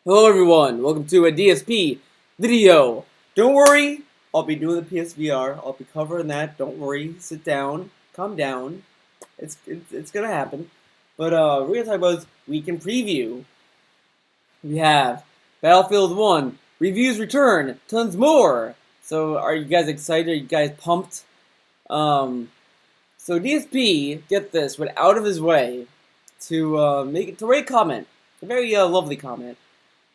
Hello everyone, welcome to a DSP video. Don't worry, I'll be doing the PSVR. I'll be covering that. Don't worry, sit down, calm down. It's gonna happen. But we're gonna talk about week in preview. We have Battlefield 1 reviews return, tons more. So are you guys excited? Are you guys pumped? So DSP, get this, went out of his way to write a comment, a very lovely comment.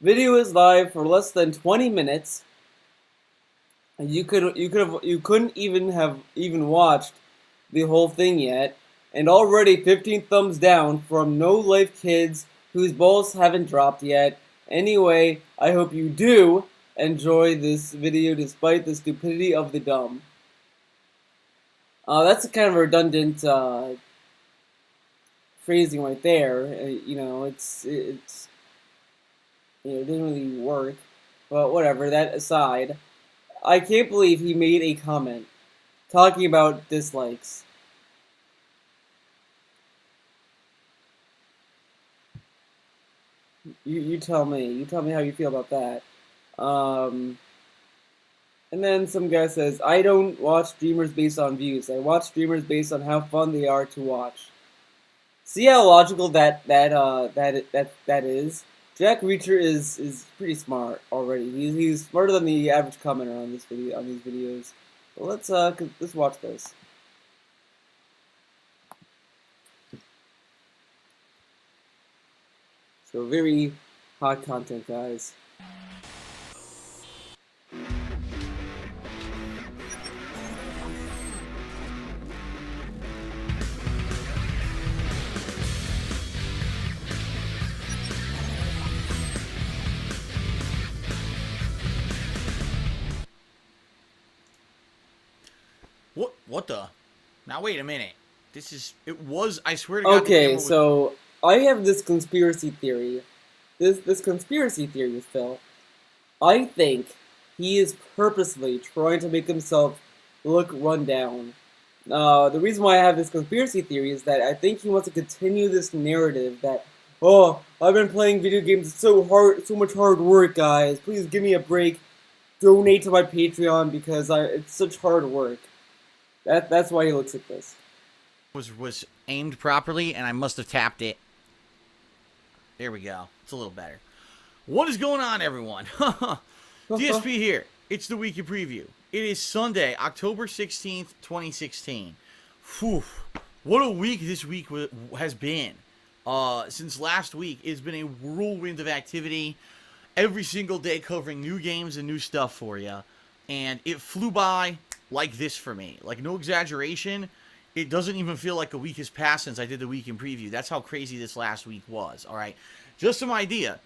Video is live for less than 20 minutes. And you couldn't even have watched the whole thing yet, and already 15 thumbs down from No Life Kids whose balls haven't dropped yet. Anyway, I hope you do enjoy this video despite the stupidity of the dumb. That's a kind of redundant phrasing right there. It didn't really work, but whatever, that aside, I can't believe he made a comment talking about dislikes. You tell me how you feel about that. And then some guy says, I don't watch streamers based on views, I watch streamers based on how fun they are to watch. See how logical that is? Jack Reacher is pretty smart already. He's smarter than the average commenter on these videos. But let's watch this. So very hot content, guys. What the? Now wait a minute. I swear to God. Okay, so I have this conspiracy theory. This conspiracy theory, Phil. I think he is purposely trying to make himself look run down. The reason why I have this conspiracy theory is that I think he wants to continue this narrative that, oh, I've been playing video games, it's so much hard work, guys. Please give me a break. Donate to my Patreon because it's such hard work. That's why he looks like this. Was aimed properly, and I must have tapped it. There we go. It's a little better. What is going on, everyone? DSP here. It's the weekly preview. It is Sunday, October 16th, 2016. Whew. What a week this week has been. Since last week, it's been a whirlwind of activity. Every single day covering new games and new stuff for you. And it flew by like this for me. Like, no exaggeration. It doesn't even feel like a week has passed since I did the week in preview. That's how crazy this last week was, alright? Just some idea.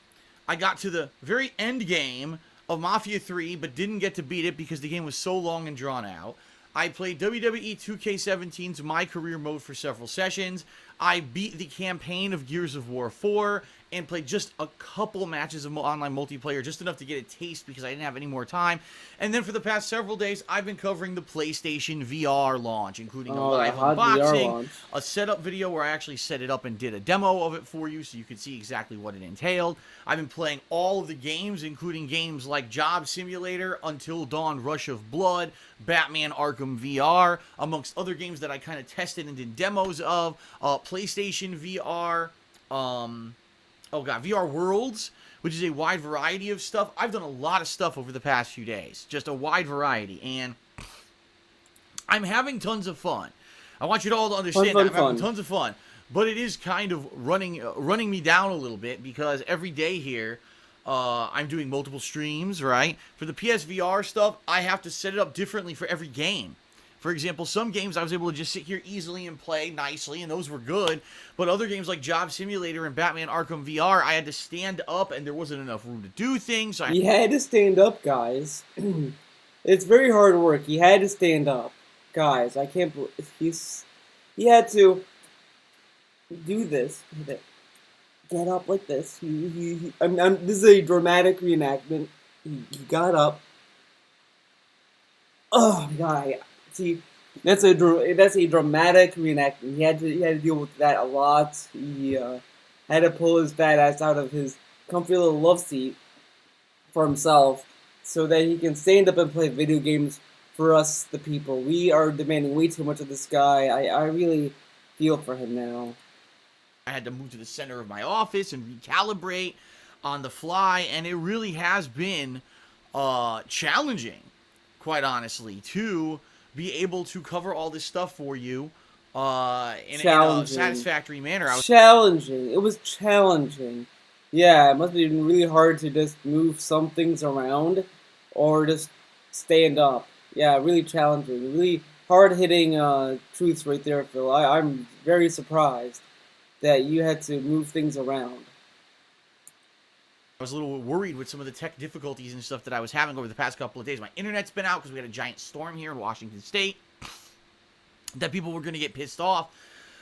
I got to the very end game of Mafia 3, but didn't get to beat it because the game was so long and drawn out. I played WWE 2K17's My Career mode for several sessions. I beat the campaign of Gears of War 4 and played just a couple matches of online multiplayer, just enough to get a taste because I didn't have any more time. And then for the past several days, I've been covering the PlayStation VR launch, including a live unboxing, a setup video where I actually set it up and did a demo of it for you so you could see exactly what it entailed. I've been playing all of the games, including games like Job Simulator, Until Dawn Rush of Blood, Batman Arkham VR, amongst other games that I kind of tested and did demos of, PlayStation VR, VR Worlds, which is a wide variety of stuff. I've done a lot of stuff over the past few days, just a wide variety, and I'm having tons of fun. I want you to all to understand that I'm having tons of fun, but it is kind of running me down a little bit because every day here, I'm doing multiple streams, right? For the PSVR stuff, I have to set it up differently for every game. For example, some games I was able to just sit here easily and play nicely, and those were good. But other games like Job Simulator and Batman Arkham VR, I had to stand up, and there wasn't enough room to do things. He had to stand up, guys. It's very hard work. He had to stand up. Guys, I can't believe he had to do this. Get up like this. This is a dramatic reenactment. He got up. Oh, God. See, that's a dramatic reenactment. He had to deal with that a lot. He had to pull his fat ass out of his comfy little love seat for himself so that he can stand up and play video games for us, the people. We are demanding way too much of this guy. I really feel for him now. I had to move to the center of my office and recalibrate on the fly, and it really has been challenging, quite honestly, to be able to cover all this stuff for you in a satisfactory manner. Challenging. It was challenging. Yeah, it must have been really hard to just move some things around or just stand up. Yeah, really challenging. Really hard hitting truths right there, Phil. I'm very surprised that you had to move things around. I was a little worried with some of the tech difficulties and stuff that I was having over the past couple of days. My internet's been out because we had a giant storm here in Washington State that people were going to get pissed off.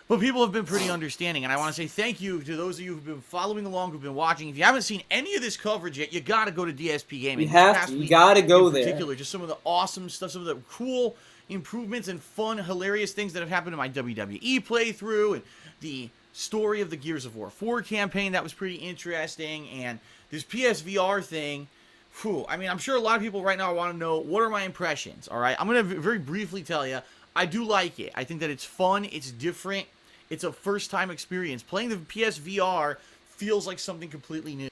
But people have been pretty understanding, and I want to say thank you to those of you who've been following along, who've been watching. If you haven't seen any of this coverage yet, you got to go to DSP Gaming. You have to. You got to go there. In particular, just some of the awesome stuff, some of the cool improvements and fun, hilarious things that have happened in my WWE playthrough, and the story of the Gears of War 4 campaign that was pretty interesting, and this PSVR thing. Whew, I mean, I'm sure a lot of people right now want to know, what are my impressions, all right? I'm going to very briefly tell you, I do like it. I think that it's fun, it's different, it's a first-time experience. Playing the PSVR feels like something completely new.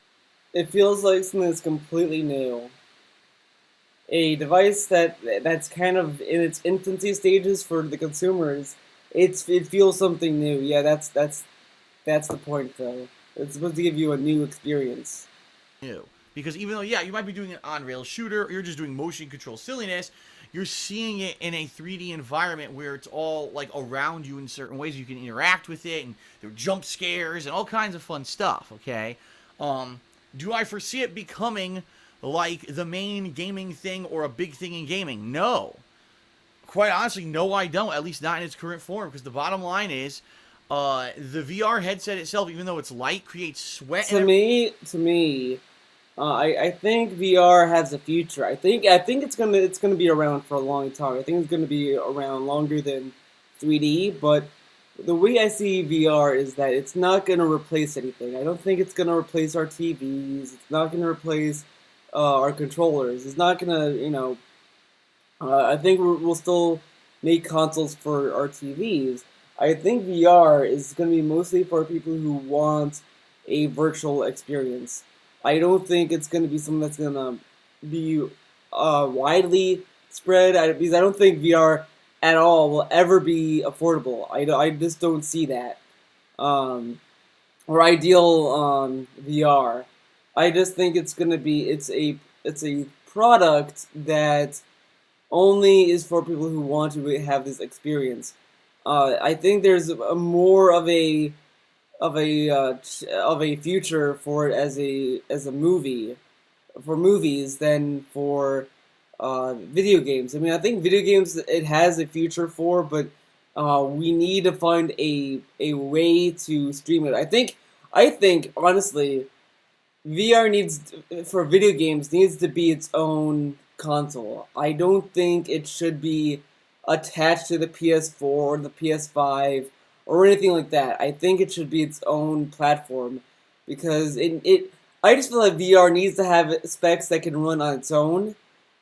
It feels like something that's completely new. A device that's kind of in its infancy stages for the consumers. It feels something new. Yeah, that's the point, though. It's supposed to give you a new experience. New. Because even though, yeah, you might be doing an on-rail shooter, or you're just doing motion control silliness, you're seeing it in a 3D environment where it's all, like, around you in certain ways. You can interact with it, and there are jump scares and all kinds of fun stuff, okay? Do I foresee it becoming, like, the main gaming thing or a big thing in gaming? No. Quite honestly, no, I don't, at least not in its current form, because the bottom line is, the VR headset itself, even though it's light, creates sweat. To me, I think VR has a future. I think it's gonna be around for a long time. I think it's gonna be around longer than 3D. But the way I see VR is that it's not gonna replace anything. I don't think it's gonna replace our TVs. It's not gonna replace our controllers. It's not gonna, I think we'll still make consoles for our TVs. I think VR is going to be mostly for people who want a virtual experience. I don't think it's going to be something that's going to be widely spread, because I don't think VR at all will ever be affordable. I just don't see that. Or ideal VR. I just think it's going to be, it's a product that only is for people who want to have this experience. I think there's more of a future for it as a movie, for movies, than for video games. I mean, I think video games it has a future for, but we need to find a way to stream it. I think honestly, VR for video games needs to be its own console. I don't think it should be attached to the PS4 or the PS5 or anything like that. I think it should be its own platform, because I just feel like VR needs to have specs that can run on its own.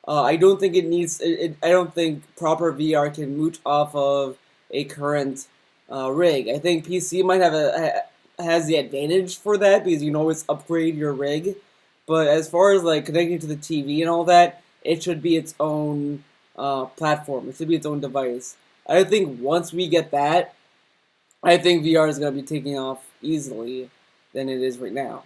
I don't think it needs. I don't think proper VR can mooch off of a current rig. I think PC might has the advantage for that, because you can always upgrade your rig. But as far as like connecting to the TV and all that, it should be its own platform. It should be its own device. I think once we get that, I think VR is going to be taking off easily than it is right now.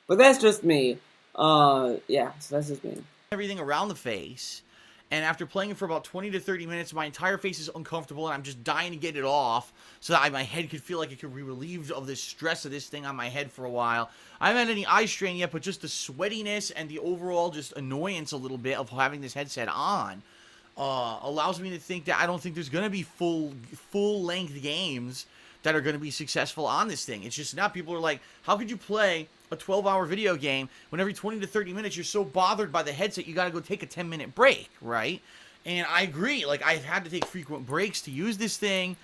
But that's just me. Yeah, so that's just me. Everything around the face, and after playing it for about 20 to 30 minutes, my entire face is uncomfortable, and I'm just dying to get it off so that my head could feel like it could be relieved of this stress of this thing on my head for a while. I haven't had any eye strain yet, but just the sweatiness and the overall just annoyance a little bit of having this headset on allows me to think that I don't think there's going to be full-length games that are going to be successful on this thing. It's just not. People are like, how could you play a 12-hour video game when every 20 to 30 minutes you're so bothered by the headset you got to go take a 10-minute break, right? And I agree. Like, I've had to take frequent breaks to use this thing,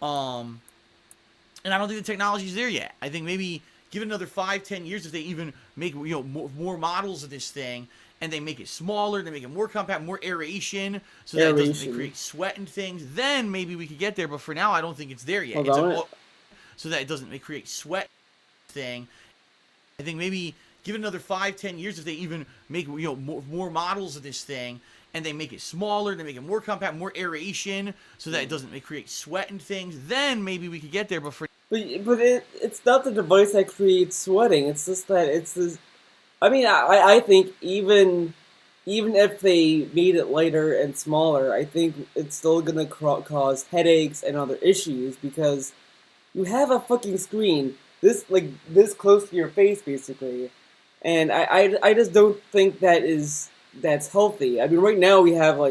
and I don't think the technology's there yet. I think maybe give it another 5-10 years, if they even make more models of this thing, and they make it smaller, they make it more compact, more aeration, so that it doesn't create sweat and things, then maybe we could get there. But for now, I don't think it's there yet. So that it doesn't create sweat thing. I think maybe give it another 5-10 years, if they even make more models of this thing, and they make it smaller, they make it more compact, more aeration, so that it doesn't create sweat and things, then maybe we could get there. But it's not the device that creates sweating. It's just that it's this. I mean, I think even if they made it lighter and smaller, I think it's still gonna cause headaches and other issues, because you have a fucking screen this close to your face, basically, and I just don't think that's healthy. I mean, right now we have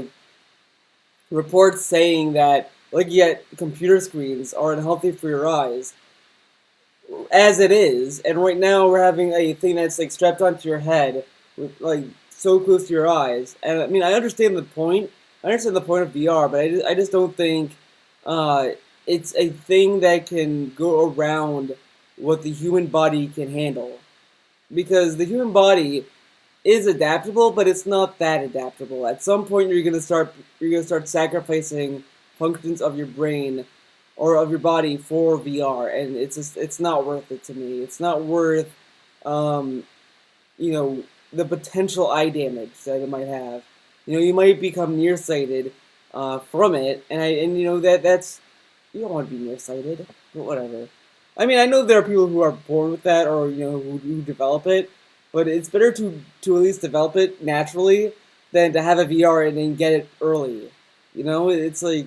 reports saying that yet computer screens are unhealthy for your eyes, as it is, and right now we're having a thing that's strapped onto your head, with so close to your eyes. And I mean, I understand the point. I understand the point of VR, but I just don't think it's a thing that can go around what the human body can handle, because the human body is adaptable, but it's not that adaptable. At some point, you're gonna start sacrificing functions of your brain or of your body for VR, and it's not worth it to me. It's not worth the potential eye damage that it might have. You might become nearsighted from it, and that's, you don't want to be nearsighted, but whatever. I mean, I know there are people who are born with that, or who develop it, but it's better to at least develop it naturally than to have a VR and then get it early. It's like,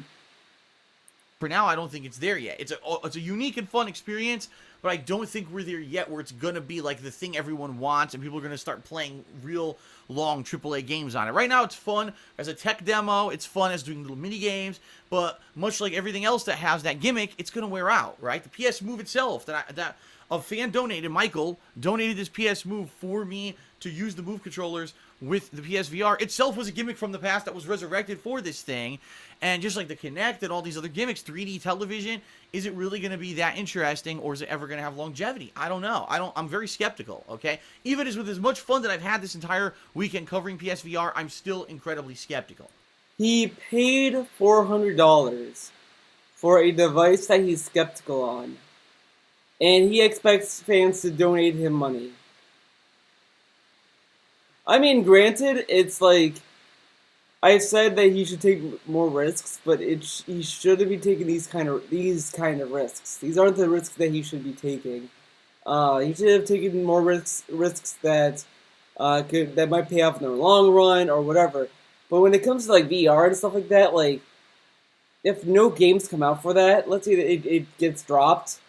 for now, I don't think it's there yet. It's a unique and fun experience, but I don't think we're there yet where it's going to be like the thing everyone wants and people are going to start playing real long AAA games on it. Right now, it's fun as a tech demo. It's fun as doing little mini games, but much like everything else that has that gimmick, it's going to wear out, right? The PS Move itself, that a fan donated, Michael, donated this PS Move for me to use the Move controllers with the PSVR itself, was a gimmick from the past that was resurrected for this thing. And just like the Kinect and all these other gimmicks, 3D television, is it really going to be that interesting, or is it ever going to have longevity? I don't know. I'm very skeptical, okay? Even with as much fun that I've had this entire weekend covering PSVR, I'm still incredibly skeptical. He paid $400 for a device that he's skeptical on, and he expects fans to donate him money. I mean, granted, it's I said that he should take more risks, but he shouldn't be taking these kind of risks. These aren't the risks that he should be taking. He should have taken more risks that that might pay off in the long run or whatever. But when it comes to VR and stuff like that, if no games come out for that, let's say that it gets dropped.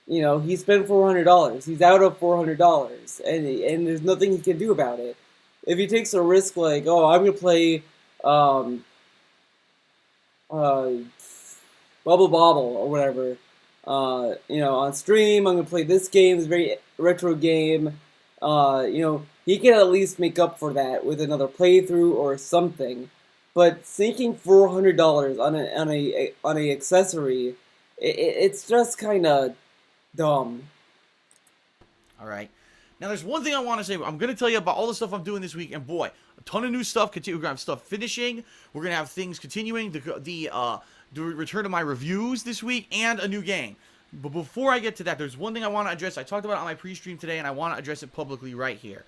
He spent $400. He's out of $400, and there's nothing he can do about it. If he takes a risk I'm gonna play Bubble Bobble or whatever, on stream, I'm gonna play this game, this very retro game. He can at least make up for that with another playthrough or something. But sinking $400 on a accessory, it's just kind of dumb. All right. Now, there's one thing I want to say. I'm going to tell you about all the stuff I'm doing this week, and boy, a ton of new stuff. We're going to have stuff finishing. We're going to have things continuing. The return of my reviews this week, and a new game. But before I get to that, there's one thing I want to address. I talked about it on my pre-stream today, and I want to address it publicly right here.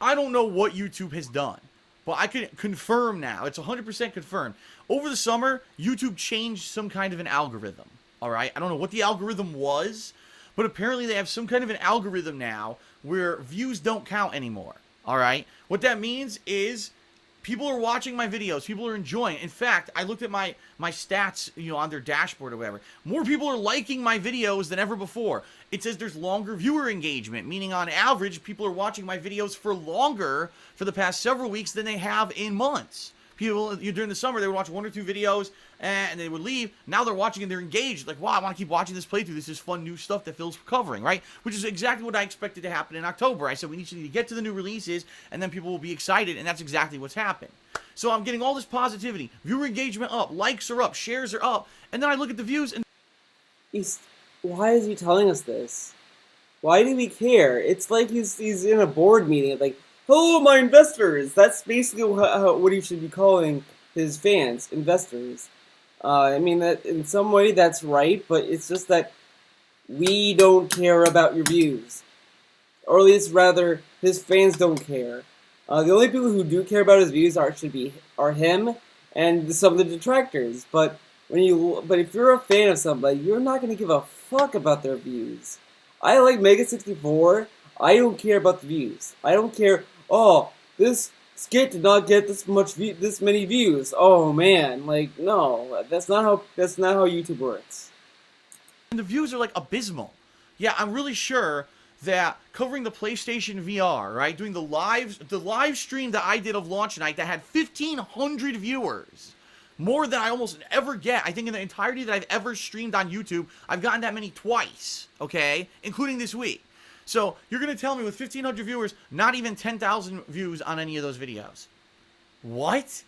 I don't know what YouTube has done, but I can confirm now. It's 100% confirmed. Over the summer, YouTube changed some kind of an algorithm. All right? I don't know what the algorithm was, but apparently they have some kind of an algorithm now where views don't count anymore. All right? What that means is people are watching my videos. People are enjoying it. In fact, I looked at my stats, on their dashboard or whatever. More people are liking my videos than ever before. It says there's longer viewer engagement, meaning on average, people are watching my videos for longer for the past several weeks than they have in months. People, during the summer, they would watch 1 or 2 videos and they would leave. Now they're watching and they're engaged. Wow, I want to keep watching this playthrough. This is fun new stuff that Phil's covering, right? Which is exactly what I expected to happen in October. I said we need to get to the new releases and then people will be excited, and that's exactly what's happened. So I'm getting all this positivity. Viewer engagement up, likes are up, shares are up, and then I look at the views and... Why is he telling us this? Why do we care? It's like he's in a board meeting, like, hello, my investors. That's basically what he should be calling his fans, investors. I mean that in some way that's right, but it's just that we don't care about your views, or at least rather, his fans don't care. The only people who do care about his views are him and some of the detractors. But if you're a fan of somebody, you're not gonna give a fuck about their views. I like Mega 64. I don't care about the views. I don't care. Oh, this skit did not get this many views. Oh man, like no, that's not how YouTube works. And the views are like abysmal. Yeah, I'm really sure that covering the PlayStation VR, right, doing the live stream that I did of launch night that had 1,500 viewers, more than I almost ever get. I think in the entirety that I've ever streamed on YouTube, I've gotten that many twice, okay, including this week. So you're gonna tell me with 1,500 viewers, not even 10,000 views on any of those videos? What?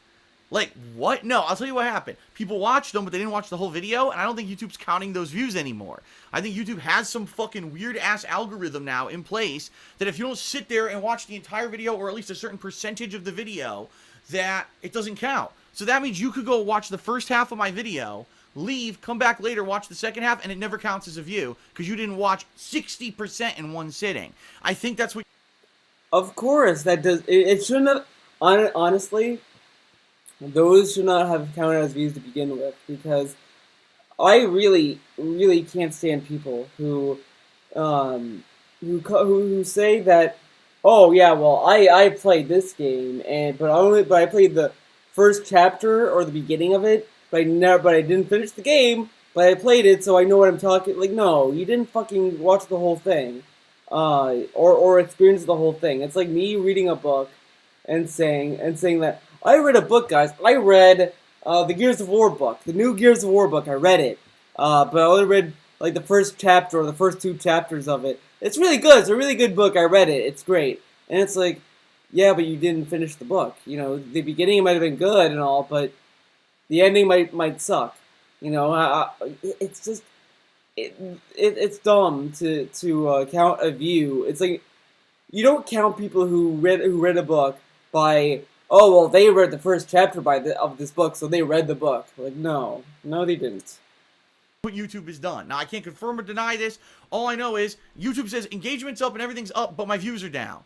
Like, what? No, I'll tell you what happened. People watched them, but they didn't watch the whole video, and I don't think YouTube's counting those views anymore. I think YouTube has some fucking weird-ass algorithm now in place that if you don't sit there and watch the entire video, or at least a certain percentage of the video, that it doesn't count. So that means you could go watch the first half of my video, leave, come back later, watch the second half, and it never counts as a view, because you didn't watch 60% in one sitting. I think that's what... Of course, that does. It shouldn't have. Honestly, those should not have counted as views to begin with, because I really, really can't stand people who say that, oh yeah, well I played this game but I played the first chapter or the beginning of it, but I didn't finish the game, but I played it, so I know what I'm talking. Like, no, you didn't fucking watch the whole thing, or experience the whole thing. It's like me reading a book and saying that I read a book, guys. I read the Gears of War book, the new Gears of War book. I read it, but I only read like the first chapter or the first two chapters of it. It's really good. It's a really good book. I read it. It's great. And it's like, yeah, but you didn't finish the book. You know, the beginning might have been good and all, but the ending might suck. You know, it's just it's dumb to count a view. It's like you don't count people who read a book by, oh well, they read the first chapter of this book, so they read the book. Like, no, they didn't. What YouTube has done. Now, I can't confirm or deny this. All I know is YouTube says engagement's up and everything's up, but my views are down.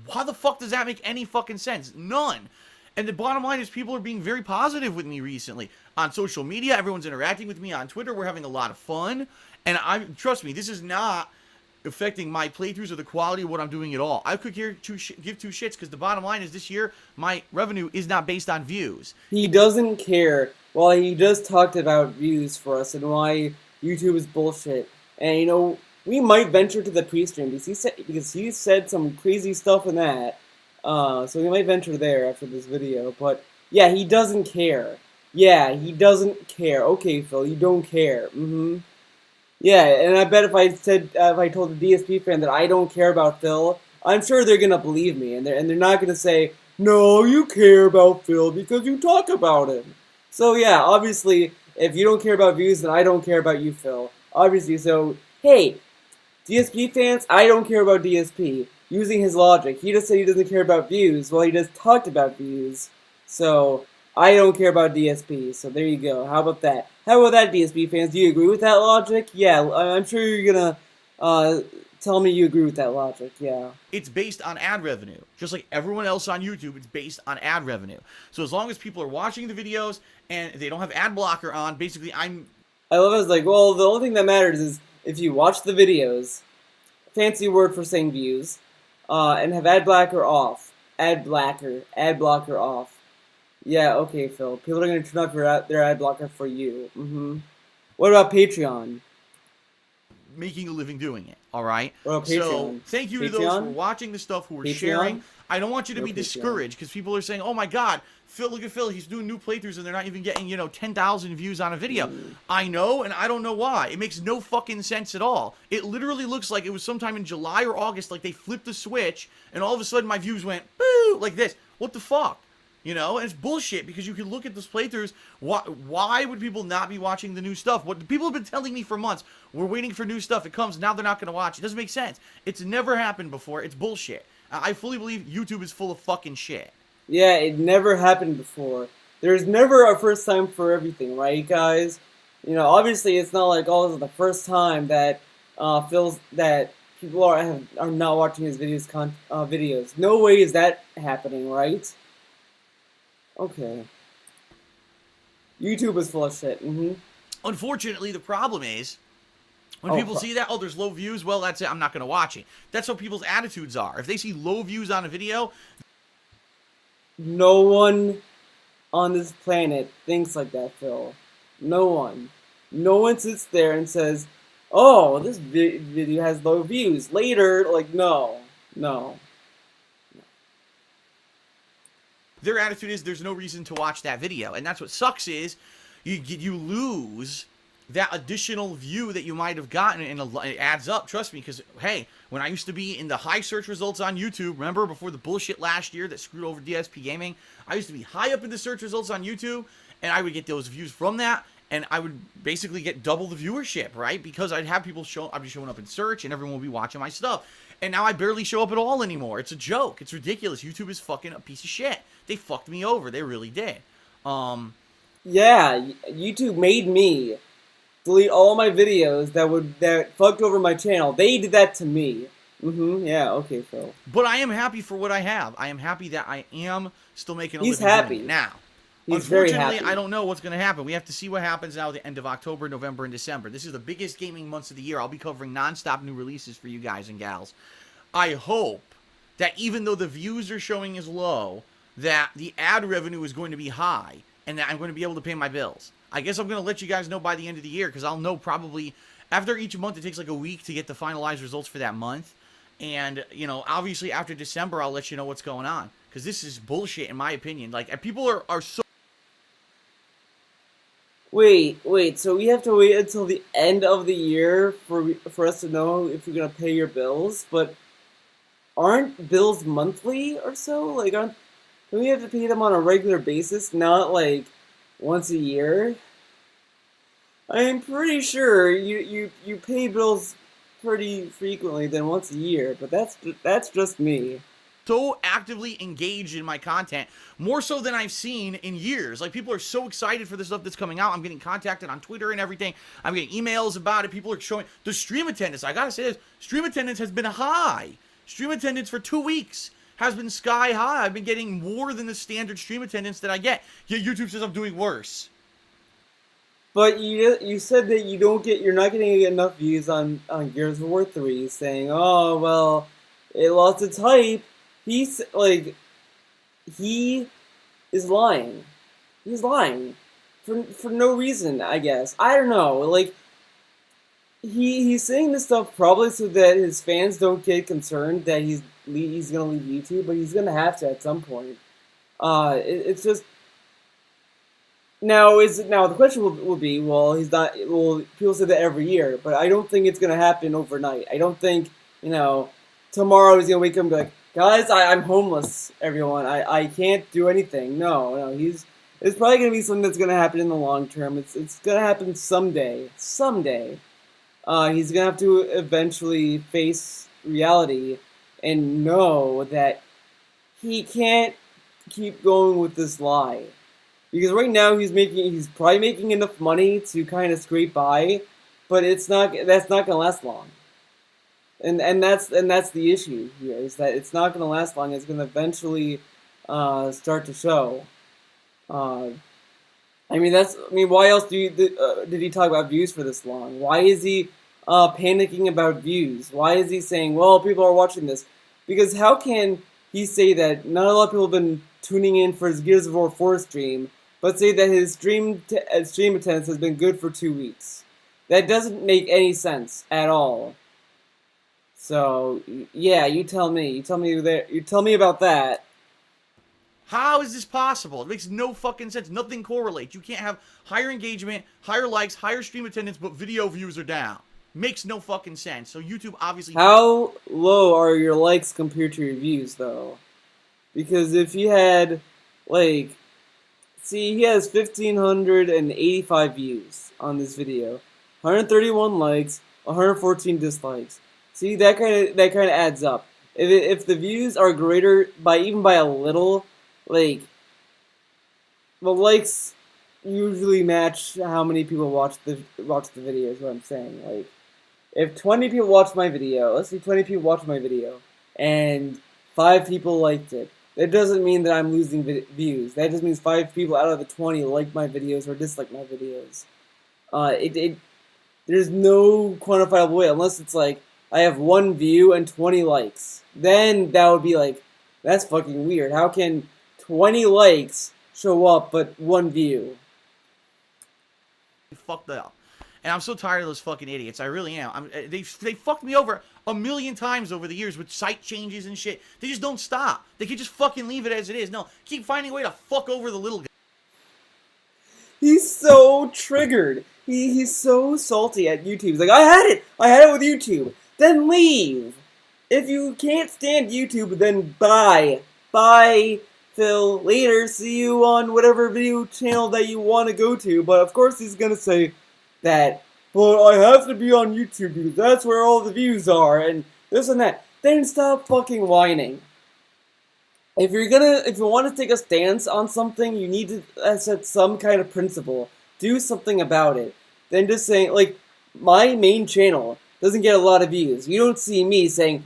Why the fuck does that make any fucking sense? None. And the bottom line is people are being very positive with me recently. On social media, everyone's interacting with me on Twitter. We're having a lot of fun. And trust me, this is not affecting my playthroughs or the quality of what I'm doing at all. I could give two shits, because the bottom line is this year, my revenue is not based on views. He doesn't care. Well, he just talked about views for us and why YouTube is bullshit. And, you know, we might venture to the pre-stream because he said some crazy stuff in that. So we might venture there after this video. But, yeah, he doesn't care. Yeah, he doesn't care. Okay, Phil, you don't care. Yeah, and I bet if I told a DSP fan that I don't care about Phil, I'm sure they're gonna believe me, and they're not gonna say, no, you care about Phil because you talk about him. So yeah, obviously, if you don't care about views, then I don't care about you, Phil. Obviously, so hey, DSP fans, I don't care about DSP. Using his logic, he just said he doesn't care about views. Well, he just talked about views. So I don't care about DSP, so there you go. How about that? How about that, DSP fans? Do you agree with that logic? Yeah, I'm sure you're gonna tell me you agree with that logic, yeah. It's based on ad revenue. Just like everyone else on YouTube, it's based on ad revenue. So as long as people are watching the videos and they don't have ad blocker on, basically I love it. It's like, well, the only thing that matters is if you watch the videos, fancy word for saying views, and have ad blocker off. Ad blocker off. Yeah, okay, Phil. People are going to turn off their ad blocker for you. What about Patreon? making a living doing it, all right? Well, so thank you to those who are watching the stuff, who are sharing. I don't want you to be discouraged because people are saying, oh my god, Phil, look at Phil, he's doing new playthroughs and they're not even getting, 10,000 views on a video. I know, and I don't know why. It makes no fucking sense at all. It literally looks like it was sometime in July or August, like they flipped the switch and all of a sudden my views went, boo, like this. What the fuck? You know, and it's bullshit because you can look at those playthroughs. Why would people not be watching the new stuff? What people have been telling me for months. We're waiting for new stuff. It comes now. They're not going to watch. It doesn't make sense. It's never happened before. It's bullshit. I fully believe YouTube is full of fucking shit. Yeah, it never happened before. There's never a first time for everything, right, guys? You know, obviously, it's not like, oh, this is the first time that feels that people are not watching his videos. No way is that happening, right? Okay. YouTube is full of shit. Unfortunately, the problem is when people see that, oh, there's low views, well, that's it. I'm not going to watch it. That's how people's attitudes are. If they see low views on a video, no one on this planet thinks like that, Phil. No one. No one sits there and says, oh, this video has low views. Later, like, no. Their attitude is there's no reason to watch that video. And that's what sucks is you lose that additional view that you might have gotten, and it adds up, trust me, because, hey, when I used to be in the high search results on YouTube, remember before the bullshit last year that screwed over DSP Gaming, I used to be high up in the search results on YouTube, and I would get those views from that, and I would basically get double the viewership, right? Because I'd have people I'd be showing up in search, and everyone would be watching my stuff. And now I barely show up at all anymore. It's a joke. It's ridiculous. YouTube is fucking a piece of shit. They fucked me over. They really did. Yeah, YouTube made me delete all my videos that fucked over my channel. They did that to me. Yeah, okay, Phil. But I am happy for what I have. I am happy that I am still making a He's living happy. doing it. Now, He's very unfortunately, happy. I don't know what's going to happen. We have to see what happens now at the end of October, November, and December. This is the biggest gaming months of the year. I'll be covering non-stop new releases for you guys and gals. I hope that even though the views are showing as low, that the ad revenue is going to be high and that I'm going to be able to pay my bills. I guess I'm going to let you guys know by the end of the year because I'll know probably after each month. It takes like a week to get the finalized results for that month. And, you know, obviously after December, I'll let you know what's going on because this is bullshit in my opinion. Like, people are so... Wait, so we have to wait until the end of the year for us to know if you're going to pay your bills? But aren't bills monthly or so? Like, don't we have to pay them on a regular basis, not like once a year? I'm pretty sure you pay bills pretty frequently than once a year, but that's just me. So actively engaged in my content, more so than I've seen in years. Like, people are so excited for the stuff that's coming out. I'm getting contacted on Twitter and everything. I'm getting emails about it. People are showing the stream attendance. I gotta say this, stream attendance has been high. Stream attendance for 2 weeks has been sky high. I've been getting more than the standard stream attendance that I get. Yet YouTube says I'm doing worse. But you said that you're not getting enough views on Gears of War 3, saying, oh well, it lost its hype. He is lying. He's lying for no reason, I guess. I don't know. Like, he's saying this stuff probably so that his fans don't get concerned that he's gonna leave YouTube, but he's gonna have to at some point. It's just now the question will be, well, he's not. Well, people say that every year, but I don't think it's gonna happen overnight. I don't think tomorrow he's gonna wake up and be like, guys, I'm homeless, everyone. I can't do anything. No, it's probably gonna be something that's gonna happen in the long term. It's gonna happen someday. Someday. He's gonna have to eventually face reality and know that he can't keep going with this lie. Because right now he's probably making enough money to kind of scrape by, but that's not gonna last long. And that's the issue here, is that it's not gonna last long. It's gonna eventually start to show. Why else did he talk about views for this long? Why is he panicking about views? Why is he saying, well, people are watching this? Because how can he say that not a lot of people have been tuning in for his Gears of War 4 stream, but say that his stream attendance has been good for 2 weeks? That doesn't make any sense at all. So, yeah, you tell me. You tell me about that. How is this possible? It makes no fucking sense. Nothing correlates. You can't have higher engagement, higher likes, higher stream attendance, but video views are down. Makes no fucking sense. So YouTube obviously... How low are your likes compared to your views, though? Because if you had Like, see, he has 1,585 views on this video, 131 likes, 114 dislikes. See, that kind of adds up. If the views are greater by even by a little, like the likes usually match how many people watch the video. Is what I'm saying. Like, if 20 people watched my video, let's say 20 people watched my video, and 5 people liked it. That doesn't mean that I'm losing views. That just means 5 people out of the 20 like my videos or dislike my videos. There's no quantifiable way unless it's like I have 1 view and 20 likes. Then that would be like, that's fucking weird. How can 20 likes show up but 1 view? Fucked up. And I'm so tired of those fucking idiots. I really am. They fucked me over a million times over the years with site changes and shit. They just don't stop. They could just fucking leave it as it is. No, keep finding a way to fuck over the little guy. He's so triggered. He's so salty at YouTube. He's like, I had it with YouTube. Then leave. If you can't stand YouTube, then bye. Bye, Phil. Later. See you on whatever video channel that you want to go to. But of course he's gonna say that, but I have to be on YouTube because that's where all the views are, and this and that. Then stop fucking whining. If you want to take a stance on something, you need to set some kind of principle. Do something about it. Then just saying, like, my main channel doesn't get a lot of views. You don't see me saying,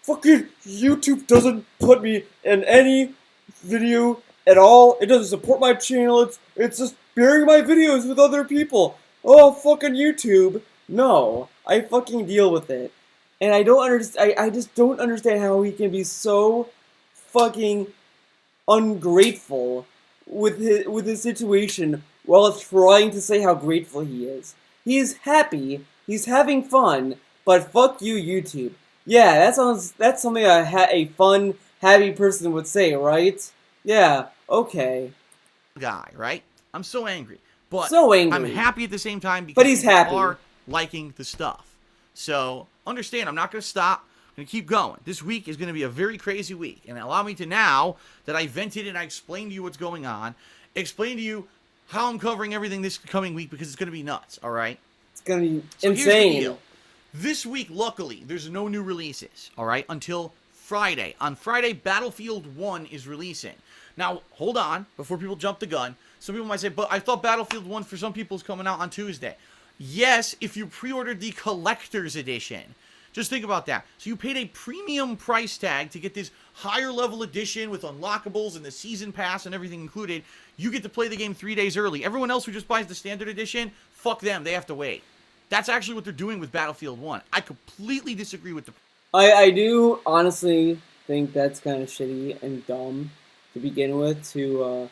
fucking YouTube doesn't put me in any video at all. It doesn't support my channel. It's just sharing my videos with other people. Oh, fucking YouTube. No, I fucking deal with it. And I don't understand. I just don't understand how he can be so fucking ungrateful with his situation while trying to say how grateful he is. He is happy. He's having fun. But fuck you, YouTube. Yeah, that's something a fun, happy person would say, right? Yeah. Okay. Guy, right? I'm so angry. But so angry. I'm happy at the same time because but he's happy. Are liking the stuff. So understand, I'm not going to stop. I'm going to keep going. This week is going to be a very crazy week. And allow me to, now that I vented and I explained to you what's going on, explain to you how I'm covering everything this coming week because it's going to be nuts, all right? It's going to be so insane. Here's the deal. This week, luckily, there's no new releases, all right, until Friday. On Friday, Battlefield 1 is releasing. Now, hold on, before people jump the gun. Some people might say, but I thought Battlefield 1 for some people is coming out on Tuesday. Yes, if you pre-ordered the Collector's Edition. Just think about that. So you paid a premium price tag to get this higher level edition with unlockables and the season pass and everything included. You get to play the game 3 days early. Everyone else who just buys the standard edition, fuck them. They have to wait. That's actually what they're doing with Battlefield 1. I completely disagree with the... I do honestly think that's kind of shitty and dumb to begin with, to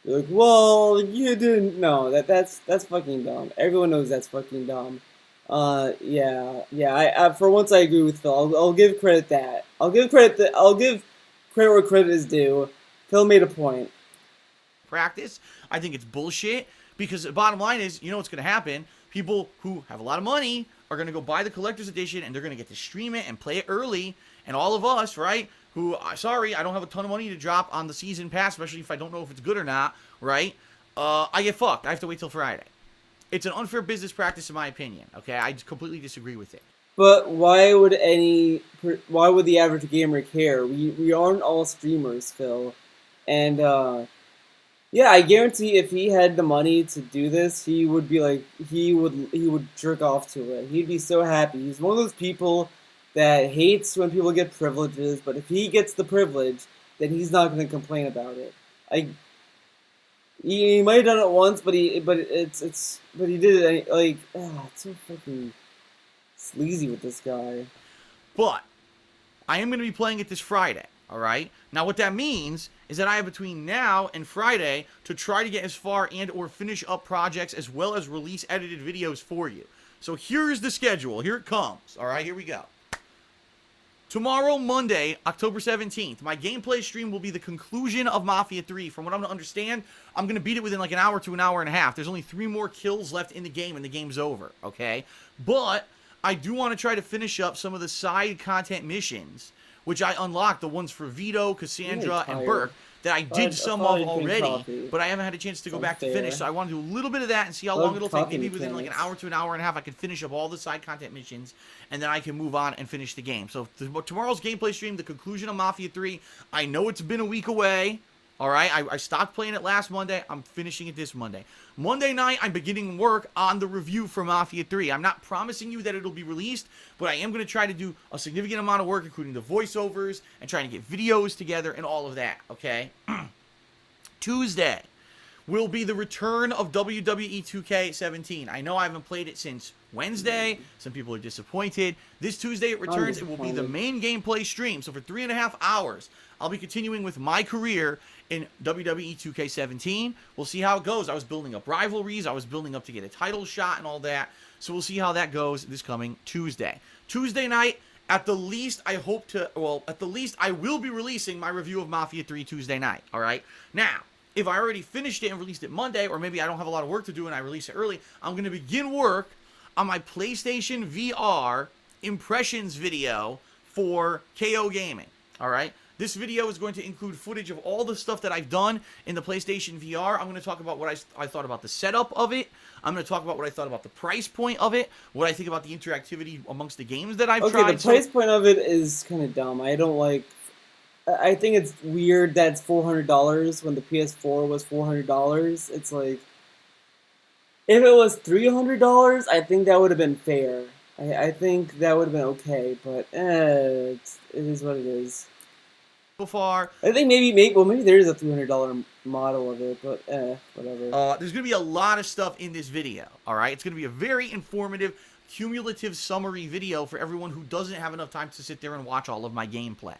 be like, well, you didn't know that's fucking dumb. Everyone knows that's fucking dumb. Yeah. I for once I agree with Phil. I'll give credit that. I'll give credit where credit is due. Phil made a point. Practice. I think it's bullshit because the bottom line is, you know what's going to happen? People who have a lot of money are going to go buy the collector's edition and they're going to get to stream it and play it early. And all of us, right, who, sorry, I don't have a ton of money to drop on the season pass, especially if I don't know if it's good or not, right? I get fucked. I have to wait till Friday. It's an unfair business practice in my opinion, okay? I completely disagree with it. But why would the average gamer care? We aren't all streamers, Phil. And, yeah, I guarantee if he had the money to do this, he would be like, he would jerk off to it. He'd be so happy. He's one of those people that hates when people get privileges, but if he gets the privilege, then he's not going to complain about it. He might have done it once, but he did it, like, it's so fucking sleazy with this guy. But I am going to be playing it this Friday, all right? Now, what that means is that I have between now and Friday to try to get as far and or finish up projects as well as release edited videos for you. So here's the schedule. Here it comes. All right, here we go. Tomorrow, Monday, October 17th, my gameplay stream will be the conclusion of Mafia 3. From what I'm going to understand, I'm going to beat it within like an hour to an hour and a half. There's only 3 more kills left in the game and the game's over, okay? But I do want to try to finish up some of the side content missions which I unlocked, the ones for Vito, Cassandra, and Burke, that I did some thought of I'd drink already, coffee. but I haven't had a chance to go back to Unfair. finish, so I want to do a little bit of that and see how Love long it'll take. coffee Maybe within like an mechanics. hour to an hour and a half, I can finish up all the side content missions, and then I can move on and finish the game. So tomorrow's gameplay stream, the conclusion of Mafia 3, I know it's been a week away. All right, I stopped playing it last Monday. I'm finishing it this Monday. Monday night, I'm beginning work on the review for Mafia 3. I'm not promising you that it'll be released, but I am going to try to do a significant amount of work, including the voiceovers and trying to get videos together and all of that, okay? Tuesday will be the return of WWE 2K17. I know I haven't played it since Wednesday. Some people are disappointed. This Tuesday it returns. It will be the main gameplay stream. So for 3.5 hours, I'll be continuing with my career in WWE 2K17. We'll see how it goes. I was building up rivalries. I was building up to get a title shot and all that. So we'll see how that goes this coming Tuesday. Tuesday night, at the least, I will be releasing my review of Mafia 3 Tuesday night. All right? Now, if I already finished it and released it Monday, or maybe I don't have a lot of work to do and I release it early, I'm going to begin work on my PlayStation VR impressions video for KOGaming. All right? This video is going to include footage of all the stuff that I've done in the PlayStation VR. I'm going to talk about what I thought about the setup of it. I'm going to talk about what I thought about the price point of it, what I think about the interactivity amongst the games that I've tried. Okay, the price point of it is kind of dumb. I don't like... I think it's weird that it's $400 when the PS4 was $400. It's like... If it was $300, I think that would have been fair. I think that would have been okay, but it is what it is. So far, I think maybe there is a $300 model of it, but whatever. There's going to be a lot of stuff in this video, all right? It's going to be a very informative, cumulative summary video for everyone who doesn't have enough time to sit there and watch all of my gameplay.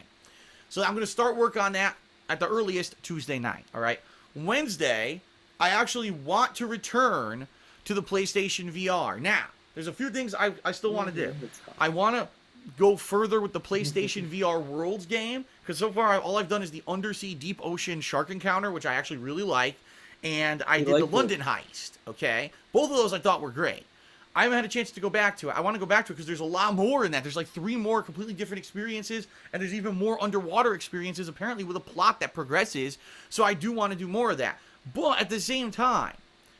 So I'm going to start work on that at the earliest Tuesday night, all right? Wednesday, I actually want to return to the PlayStation VR. Now, there's a few things I still want to do. I want to go further with the PlayStation VR Worlds game, because so far all I've done is the undersea deep ocean shark encounter, which I actually really like, and I did the London heist, okay? Both of those I thought were great. I haven't had a chance to go back to it. I want to go back to it because there's a lot more in that. There's like 3 more completely different experiences, and there's even more underwater experiences, apparently, with a plot that progresses, so I do want to do more of that. But at the same time,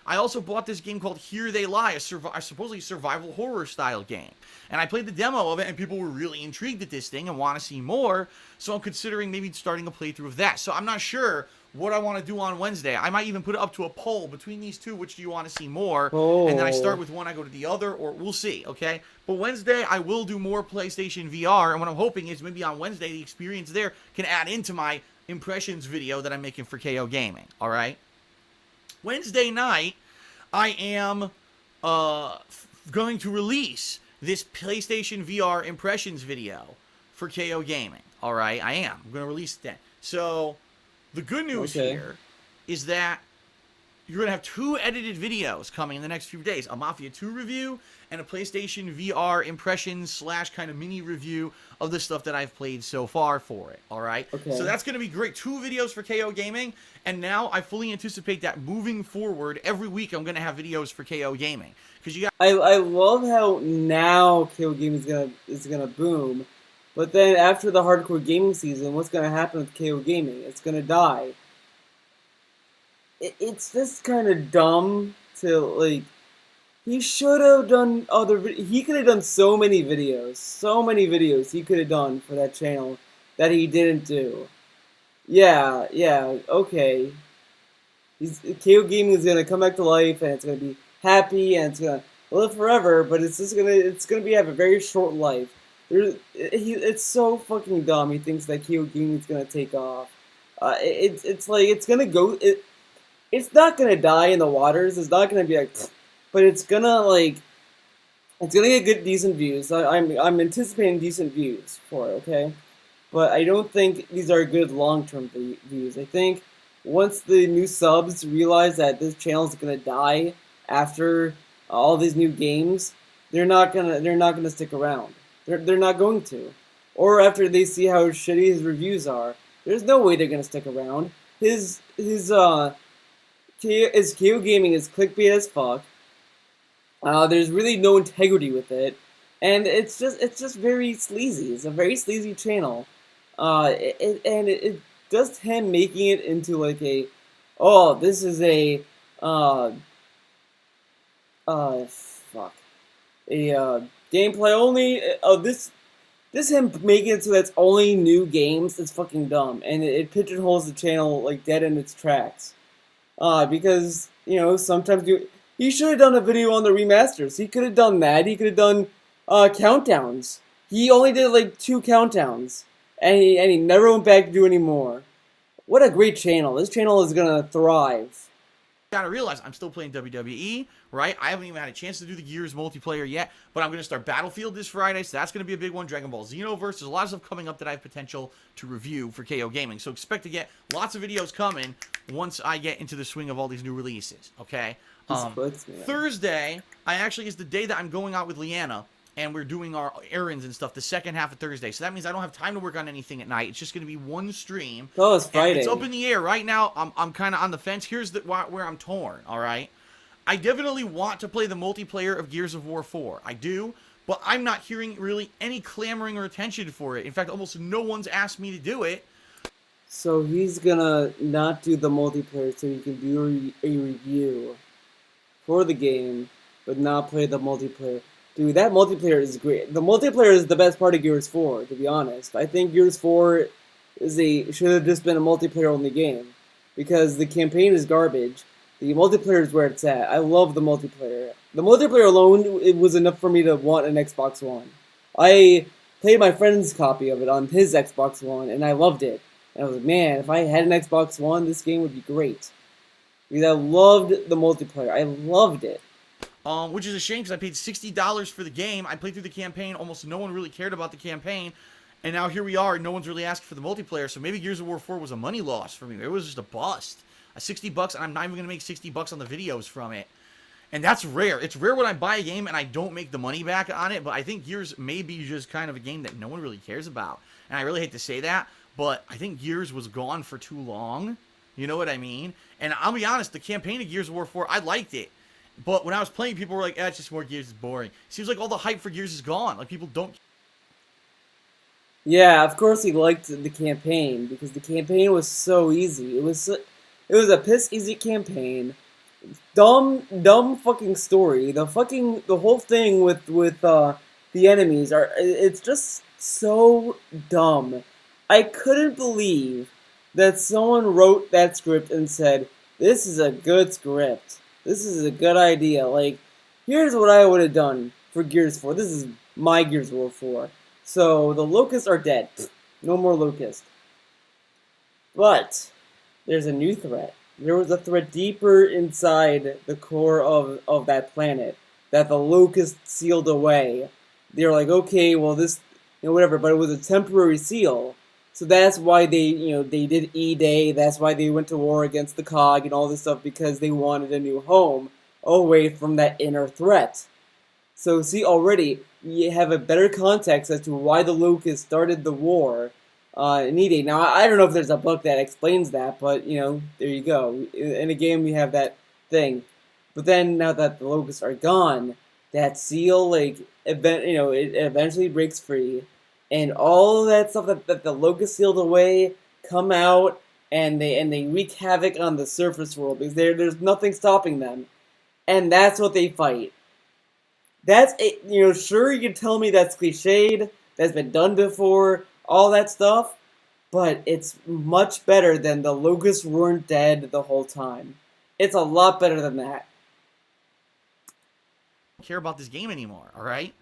I also bought this game called Here They Lie, a supposedly survival horror style game. And I played the demo of it, and people were really intrigued at this thing and want to see more. So I'm considering maybe starting a playthrough of that. So I'm not sure what I want to do on Wednesday. I might even put it up to a poll between these two. Which do you want to see more? Oh. And then I start with one, I go to the other, or we'll see, okay? But Wednesday, I will do more PlayStation VR. And what I'm hoping is maybe on Wednesday, the experience there can add into my impressions video that I'm making for KOGaming, all right? Wednesday night, I am going to release this PlayStation VR impressions video for KOGaming. All right, I am. I'm going to release that. So the good news here is that you're going to have 2 edited videos coming in the next few days. A Mafia 2 review and a PlayStation VR impressions / kind of mini review of the stuff that I've played so far for it. All right? Okay. So that's going to be great. 2 videos for KOGaming. And now I fully anticipate that moving forward, every week I'm going to have videos for KOGaming. Because you got... I love how now KOGaming is gonna boom. But then after the hardcore gaming season, what's going to happen with KOGaming? It's going to die. It's just kind of dumb to, like, he should have done he could have done so many videos he could have done for that channel that he didn't do. Yeah, okay. KOGaming is going to come back to life, and it's going to be happy, and it's going to live forever, but it's going to have a very short life. It's so fucking dumb. He thinks that KOGaming is going to take off. It's like, it's going to go... It's not gonna die in the waters. It's not gonna be like, but it's gonna get good, decent views. I'm anticipating decent views for it. Okay, but I don't think these are good long-term views. I think once the new subs realize that this channel is gonna die after all these new games, they're not gonna stick around. They're not going to. Or after they see how shitty his reviews are, there's no way they're gonna stick around. His KOGaming is clickbait as fuck. There's really no integrity with it, and it's just very sleazy. It's a very sleazy channel. And just him making it into like a, oh, this is a, uh, fuck, a gameplay only. This him making it so that's only new games is fucking dumb, and it pigeonholes the channel like dead in its tracks. Because sometimes he should have done a video on the remasters. He could have done that. He could have done countdowns. He only did like 2 countdowns, and he never went back to do any more. What a great channel! This channel is gonna thrive. Gotta realize I'm still playing WWE, right? I haven't even had a chance to do the Gears multiplayer yet, but I'm gonna start Battlefield this Friday, so that's gonna be a big one. Dragon Ball Xenoverse. There's a lot of stuff coming up that I have potential to review for KOGaming, so expect to get lots of videos coming once I get into the swing of all these new releases. Okay. Thursday, is the day that I'm going out with Leanna, and we're doing our errands and stuff the second half of Thursday. So that means I don't have time to work on anything at night. It's just going to be one stream. Oh, it's Friday. It's up in the air. Right now, I'm kind of on the fence. Here's where I'm torn, all right? I definitely want to play the multiplayer of Gears of War 4. I do, but I'm not hearing really any clamoring or attention for it. In fact, almost no one's asked me to do it. So he's gonna not do the multiplayer so he can do a review for the game, but not play the multiplayer. Dude, that multiplayer is great. The multiplayer is the best part of Gears 4, to be honest. I think Gears 4 should have just been a multiplayer-only game. Because the campaign is garbage. The multiplayer is where it's at. I love the multiplayer. The multiplayer alone, it was enough for me to want an Xbox One. I played my friend's copy of it on his Xbox One, and I loved it. And I was like, man, if I had an Xbox One, this game would be great. Because I loved the multiplayer. I loved it. Which is a shame because I paid $60 for the game. I played through the campaign. Almost no one really cared about the campaign. And now here we are. No one's really asked for the multiplayer. So maybe Gears of War 4 was a money loss for me. It was just a bust. $60, and I'm not even going to make $60 on the videos from it. And that's rare. It's rare when I buy a game and I don't make the money back on it. But I think Gears may be just kind of a game that no one really cares about. And I really hate to say that. But I think Gears was gone for too long. You know what I mean? And I'll be honest, the campaign of Gears of War 4, I liked it. But when I was playing, people were like, it's just more Gears, it's boring. Seems like all the hype for Gears is gone. Like, people don't... Yeah, of course he liked the campaign, because the campaign was so easy. It was a piss-easy campaign. Dumb fucking story. The whole thing with the enemies it's just so dumb. I couldn't believe that someone wrote that script and said, this is a good script. This is a good idea. Like, here's what I would have done for Gears 4. This is my Gears of War 4. So, the locusts are dead. No more locusts. But, there's a new threat. There was a threat deeper inside the core of that planet that the locusts sealed away. They were like, okay, well, this, whatever, but it was a temporary seal. So that's why they did E-Day. That's why they went to war against the KOG and all this stuff, because they wanted a new home away from that inner threat. So see, already you have a better context as to why the Locusts started the war in E-Day. Now I don't know if there's a book that explains that, but there you go. In a game we have that thing. But then now that the Locusts are gone, that seal it eventually breaks free. And all of that stuff that the Locust sealed away come out, and they wreak havoc on the surface world, because there's nothing stopping them. And that's what they fight. That's it. Sure, you can tell me that's cliched, that's been done before, all that stuff, but it's much better than the Locusts weren't dead the whole time. It's a lot better than that. I don't care about this game anymore, alright?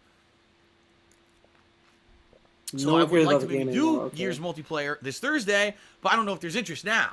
So No I one would cares like about to the maybe game do anymore, okay. Gears multiplayer this Thursday, but I don't know if there's interest now.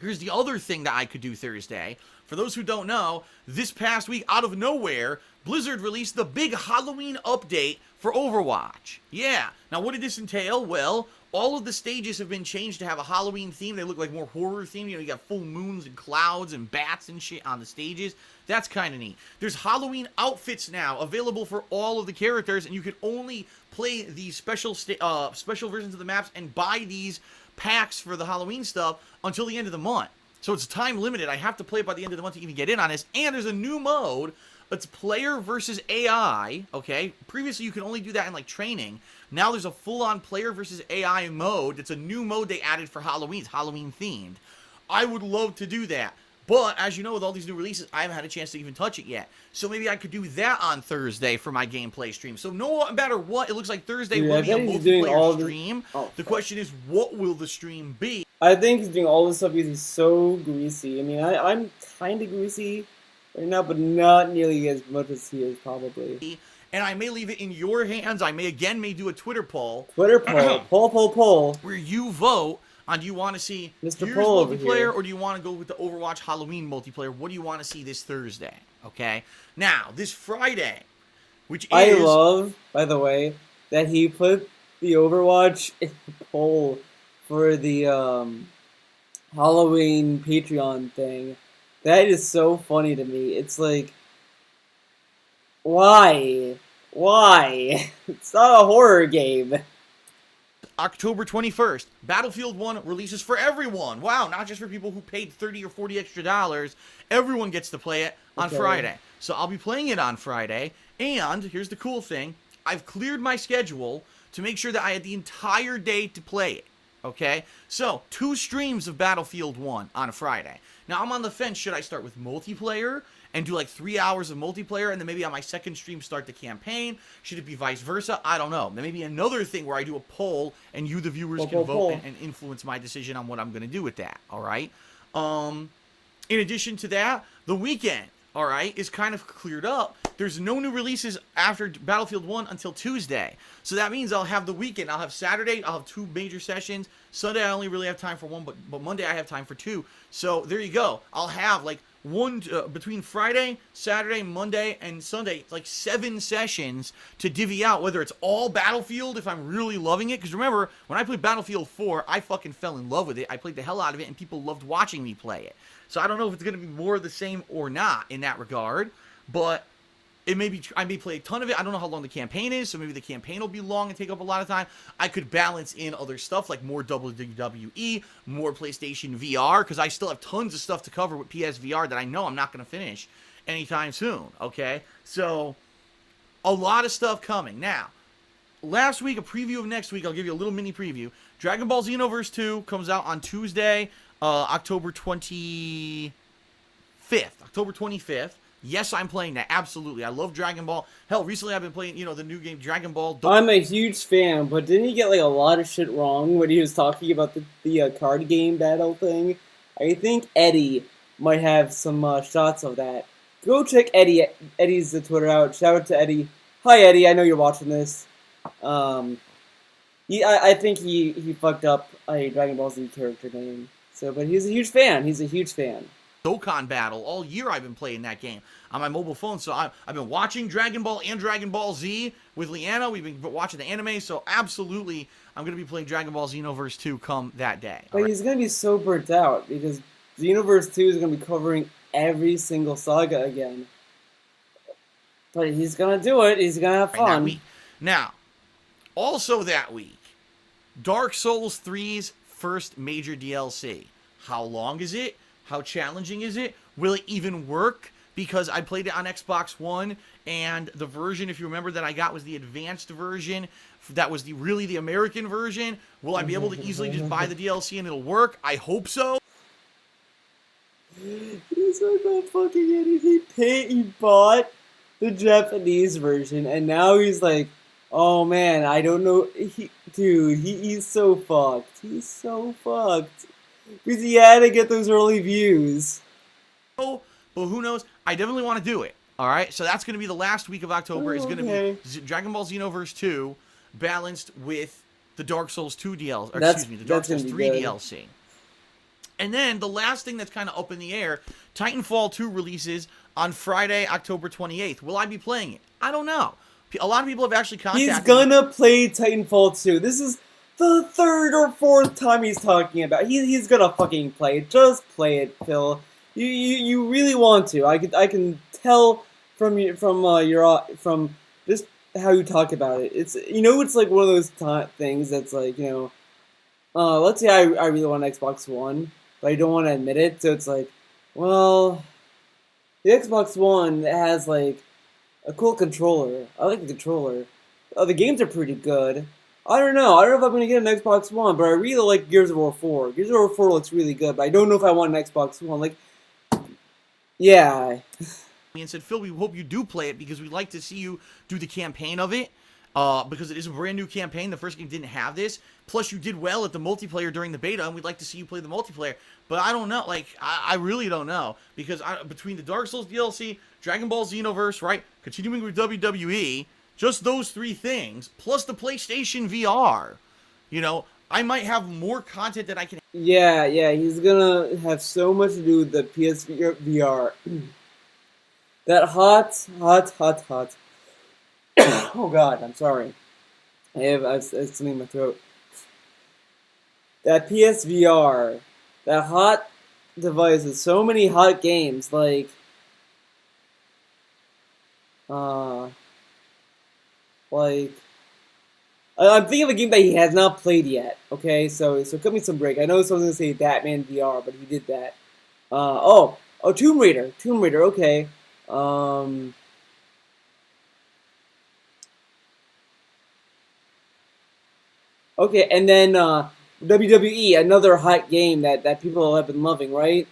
Here's the other thing that I could do Thursday. For those who don't know, this past week, out of nowhere, Blizzard released the big Halloween update for Overwatch. Yeah. Now, what did this entail? Well, all of the stages have been changed to have a Halloween theme. They look like more horror themed. You got full moons and clouds and bats and shit on the stages. That's kind of neat. There's Halloween outfits now available for all of the characters, and you can only play these special versions of the maps and buy these packs for the Halloween stuff until the end of the month. So it's time limited. I have to play it by the end of the month to even get in on this. And there's a new mode It's player versus AI, okay? Previously, you could only do that in, like, training. Now there's a full-on player versus AI mode. It's a new mode they added for Halloween. It's Halloween-themed. I would love to do that. But, as you know, with all these new releases, I haven't had a chance to even touch it yet. So maybe I could do that on Thursday for my gameplay stream. So no matter what, it looks like Thursday will be a multiplayer stream. The question is, what will the stream be? I think he's doing all this stuff because he's so greasy. I mean, I'm kind of greasy right now, but not nearly as much as he is, probably. And I may leave it in your hands. I may do a Twitter poll. Poll. Where you vote on, do you want to see Mr. Gears Poll multiplayer or do you want to go with the Overwatch Halloween multiplayer? What do you want to see this Thursday? Okay? Now, this Friday, which is... I love, by the way, that he put the Overwatch in the poll for the Halloween Patreon thing. That is so funny to me. It's like, why? Why? It's not a horror game. October 21st, Battlefield 1 releases for everyone. Wow, not just for people who paid $30 or $40 extra dollars. Everyone gets to play it on Friday. So I'll be playing it on Friday. And here's the cool thing. I've cleared my schedule to make sure that I had the entire day to play it. Okay? So, 2 streams of Battlefield 1 on a Friday. Now, I'm on the fence. Should I start with multiplayer and do like 3 hours of multiplayer and then maybe on my second stream start the campaign? Should it be vice versa? I don't know. There may be another thing where I do a poll and you, the viewers, can vote and influence my decision on what I'm going to do with that. All right? In addition to that, the weekend, all right, is kind of cleared up. There's no new releases after Battlefield 1 until Tuesday. So that means I'll have the weekend. I'll have Saturday. I'll have 2 major sessions. Sunday, I only really have time for 1, but Monday, I have time for 2. So there you go. I'll have, like, between Friday, Saturday, Monday, and Sunday, like 7 sessions to divvy out, whether it's all Battlefield, if I'm really loving it. Because remember, when I played Battlefield 4, I fucking fell in love with it. I played the hell out of it, and people loved watching me play it. So I don't know if it's going to be more of the same or not in that regard, but it may be, I may play a ton of it. I don't know how long the campaign is, so maybe the campaign will be long and take up a lot of time. I could balance in other stuff like more WWE, more PlayStation VR, because I still have tons of stuff to cover with PSVR that I know I'm not going to finish anytime soon, okay? So, a lot of stuff coming. Now, last week, a preview of next week, I'll give you a little mini preview. Dragon Ball Xenoverse 2 comes out on Tuesday, October 25th. October 25th. Yes, I'm playing that. Absolutely. I love Dragon Ball. Hell, recently I've been playing, the new game, Dragon Ball. I'm a huge fan, but didn't he get, like, a lot of shit wrong when he was talking about the card game battle thing? I think Eddie might have some shots of that. Go check Eddie's Twitter out. Shout out to Eddie. Hi, Eddie. I know you're watching this. I think he fucked up a Dragon Ball Z character name. So, but he's a huge fan. He's a huge fan. Dokkan Battle. All year I've been playing that game on my mobile phone. So I've been watching Dragon Ball and Dragon Ball Z with Leanna. We've been watching the anime. So absolutely, I'm going to be playing Dragon Ball Xenoverse 2 come that day. But he's going to be so burnt out because Xenoverse 2 is going to be covering every single saga again. But he's going to do it. He's going to have fun. Now, also that week, Dark Souls 3's first major DLC. How long is it? How challenging is it? Will it even work? Because I played it on Xbox One, and the version, if you remember, that I got was the advanced version. That was really the American version. Will I be able to easily just buy the DLC and it'll work? I hope so. He's like that fucking idiot. He bought the Japanese version, and now he's like, oh man, I don't know. He's so fucked. He's so fucked. Because he had to get those early views. Oh, but who knows? I definitely want to do it. All right, so that's going to be the last week of October. It's going to be Dragon Ball Xenoverse 2 balanced with the Dark Souls 2 DLC. The Dark Souls 3 DLC. And then the last thing that's kind of up in the air, Titanfall 2 releases on Friday, October 28th. Will I be playing it? I don't know. A lot of people have actually contacted me. He's gonna play Titanfall 2. This is the 3rd or 4th time he's talking about. He's gonna fucking play it. Just play it, Phil. You really want to. I can tell from just how you talk about it. It's it's like one of those things that's like let's say I really want Xbox One, but I don't want to admit it. So it's like, well, The Xbox One has like a cool controller. I like the controller. The games are pretty good. I don't know. I don't know if I'm gonna get an Xbox One, but I really like Gears of War 4. Gears of War 4 looks really good, but I don't know if I want an Xbox One. Like, yeah. And said, Phil, we hope you do play it because we'd like to see you do the campaign of it. Because it is a brand new campaign. The first game didn't have this. Plus, you did well at the multiplayer during the beta, and we'd like to see you play the multiplayer. But I don't know. Like, I really don't know. Because between the Dark Souls DLC, Dragon Ball Xenoverse, right? Continuing with WWE, just those 3 things, plus the PlayStation VR, you know, I might have more content that I can... Yeah, he's gonna have so much to do with the PSVR. That hot. Oh god, I'm sorry. I have something in my throat. That PSVR, that hot device with so many hot games, like, I'm thinking of a game that he has not played yet. Okay, so cut me some break. I know someone's gonna say Batman VR, but he did that. Tomb Raider. Okay. Okay, and then WWE, another hot game that people have been loving, right?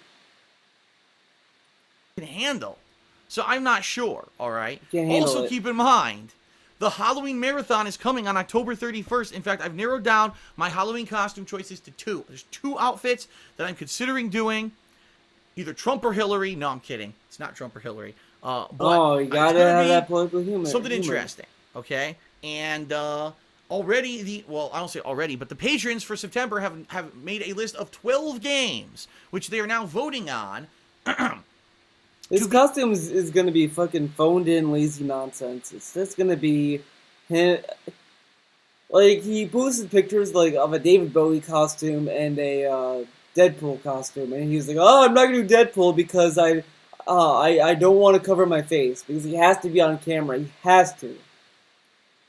can handle. So I'm not sure, all right? Can't handle Also, it. keep in mind, the Halloween Marathon is coming on October 31st. In fact, I've narrowed down my Halloween costume choices to 2. There's 2 outfits that I'm considering doing. Either Trump or Hillary. No, I'm kidding. It's not Trump or Hillary. But You gotta have that political humor. something interesting, okay? And already I don't say already, but the patrons for September have made a list of 12 games, which they are now voting on. His costume is gonna be fucking phoned in lazy nonsense. It's just gonna be him. Like, he posted pictures like of a David Bowie costume and a Deadpool costume, and he was like, "Oh, I'm not gonna do Deadpool because I don't want to cover my face because he has to be on camera. He has to."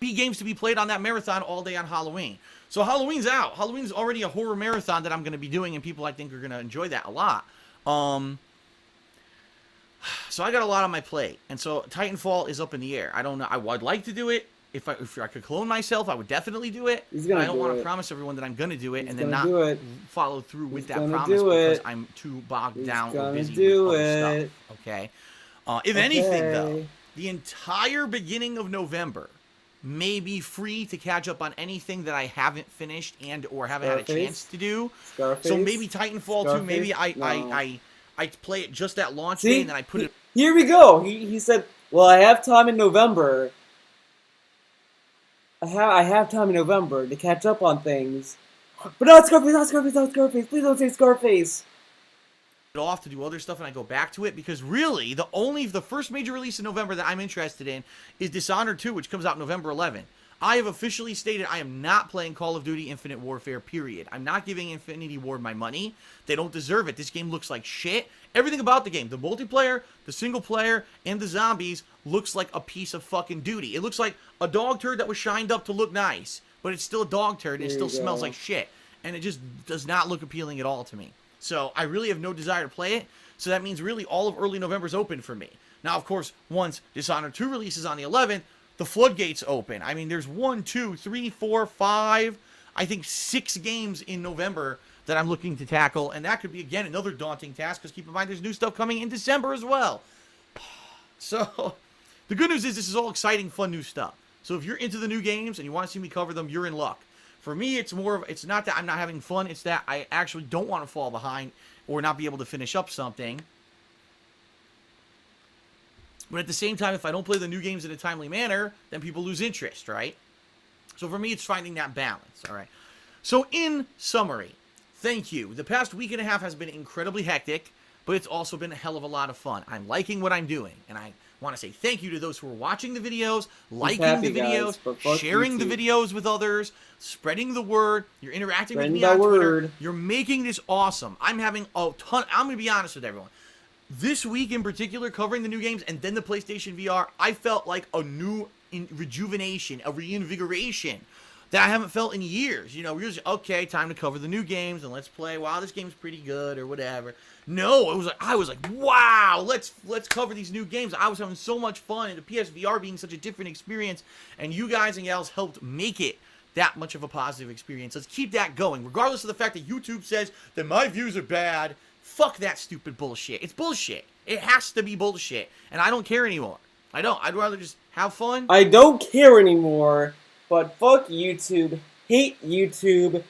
Games to be played on that marathon all day on Halloween. So Halloween's out. Halloween's already a horror marathon that I'm going to be doing, and people I think are going to enjoy that a lot. So I got a lot on my plate, and so Titanfall is up in the air. I don't know. I'd like to do it. If I could clone myself, I would definitely do it. I don't want to promise everyone that I'm going to do it and then not follow through with that promise because I'm too bogged down or busy with other stuff. Okay. If anything, though, the entire beginning of November may be free to catch up on anything that I haven't finished and or haven't had a chance to do. So maybe Titanfall 2, maybe I play it just at launch day and then I put it... Here we go! He said, well, I have time in November. I have time in November to catch up on things. But not Scarface! Please don't say Scarface! Off to do other stuff and I go back to it because really the first major release in November that I'm interested in is Dishonored 2, which comes out November 11th. I have officially stated I am not playing Call of Duty Infinite Warfare, period. I'm not giving Infinity Ward my money. They don't deserve it. This game looks like shit. Everything about the game, the multiplayer, the single player, and the zombies looks like a piece of fucking duty. It looks like a dog turd that was shined up to look nice, but it's still a dog turd and it still smells like shit. And it just does not look appealing at all to me. So I really have no desire to play it. So that means really all of early November is open for me. Now, of course, once Dishonored 2 releases on the 11th, the floodgates open. I mean, there's 1, 2, 3, 4, 5, I think 6 games in November that I'm looking to tackle. And that could be, again, another daunting task because keep in mind there's new stuff coming in December as well. So the good news is this is all exciting, fun new stuff. So if you're into the new games and you want to see me cover them, you're in luck. For me, it's not that I'm not having fun. It's that I actually don't want to fall behind or not be able to finish up something. But at the same time, if I don't play the new games in a timely manner, then people lose interest, right? So for me, it's finding that balance, all right? So in summary, thank you. The past week and a half has been incredibly hectic, but it's also been a hell of a lot of fun. I'm liking what I'm doing, and I want to say thank you to those who are watching the videos, liking the videos, sharing the videos with others, spreading the word. You're interacting with me on Twitter. You're making this awesome. I'm having a ton. I'm going to be honest with everyone. This week in particular, covering the new games and then the PlayStation VR, I felt like a new rejuvenation, a reinvigoration. that I haven't felt in years. You know, we're just, okay, time to cover the new games and let's play. Wow, this game's pretty good or whatever. No, I was like, wow, let's cover these new games. I was having so much fun, and the PSVR being such a different experience, and you guys and gals helped make it that much of a positive experience. Let's keep that going, regardless of the fact that YouTube says that my views are bad. Fuck that stupid bullshit. It's bullshit. It has to be bullshit, and I don't care anymore. I don't. I'd rather just have fun. I don't care anymore, but fuck YouTube. Hate YouTube.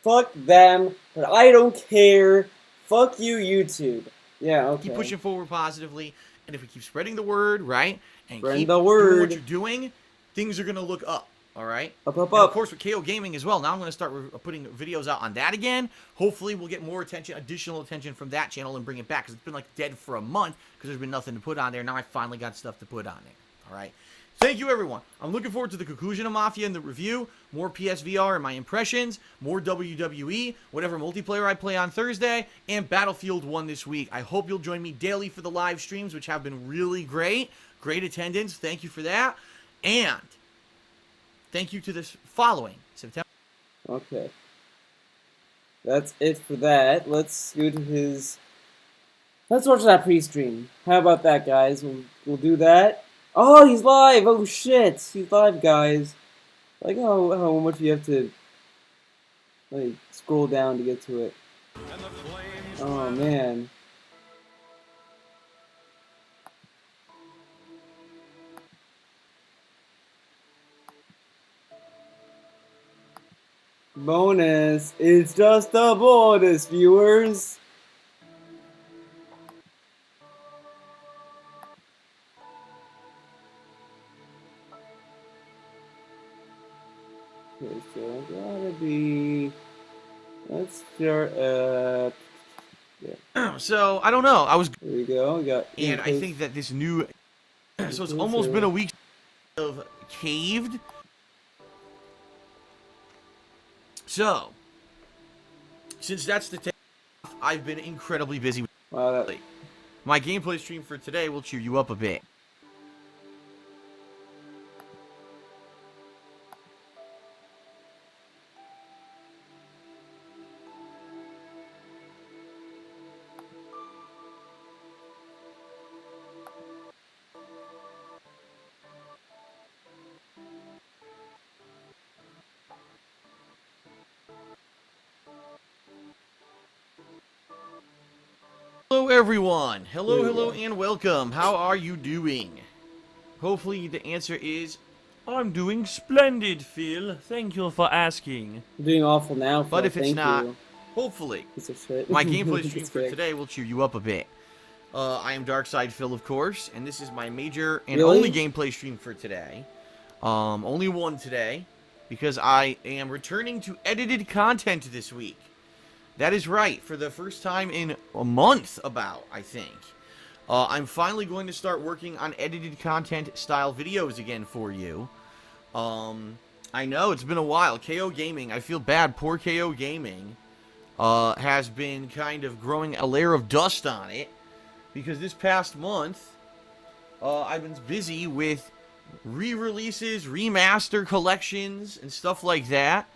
Fuck them, but I don't care. Fuck you, YouTube. Yeah, okay. Keep pushing forward positively, and if we keep spreading the word, right, and Spreading keep the doing word. what you're doing, things are going to look up, all right? Up. And of course, with KOGaming as well. Now I'm going to start putting videos out on that again. Hopefully, we'll get more attention, additional attention from that channel and bring it back, because it's been, like, dead for a month, because there's been nothing to put on there. Now I finally got stuff to put on there, all right? Thank you, everyone. I'm looking forward to the conclusion of Mafia and the review, more PSVR and my impressions, more WWE, whatever multiplayer I play on Thursday, and Battlefield 1 this week. I hope you'll join me daily for the live streams, which have been really great. Great attendance. Thank you for that. And thank you to this following September. Okay. That's it for that. Let's go to his... Let's watch that pre-stream. How about that, guys? We'll do that. Oh, he's live! Oh, shit! He's live, guys. Like, how much you have to, like, scroll down to get to it. Oh, man. Bonus! It's just a bonus, viewers! Okay, so gotta be... Let's start yeah. So, I don't know. I was... There we go. We got... And I think that this new... So it's almost been a week of Caved. So, since that's the take, I've been incredibly busy. Wow, that... My gameplay stream for today will cheer you up a bit. Hello everyone, hello and welcome. How are you doing? Hopefully the answer is, I'm doing splendid, Phil. Thank you for asking. I'm doing awful now, Phil. But if it's Thank not, you. hopefully, Piece of shit. my gameplay stream It's for great. today will cheer you up a bit. I am Darkside Phil, of course, and this is my major and Really? only gameplay stream for today. Only one today, because I am returning to edited content this week. That is right, for the first time in a month, I think. I'm finally going to start working on edited content style videos again for you. I know, it's been a while. KOGaming, I feel bad. Poor KOGaming has been kind of growing a layer of dust on it. Because this past month, I've been busy with re-releases, remaster collections, and stuff like that.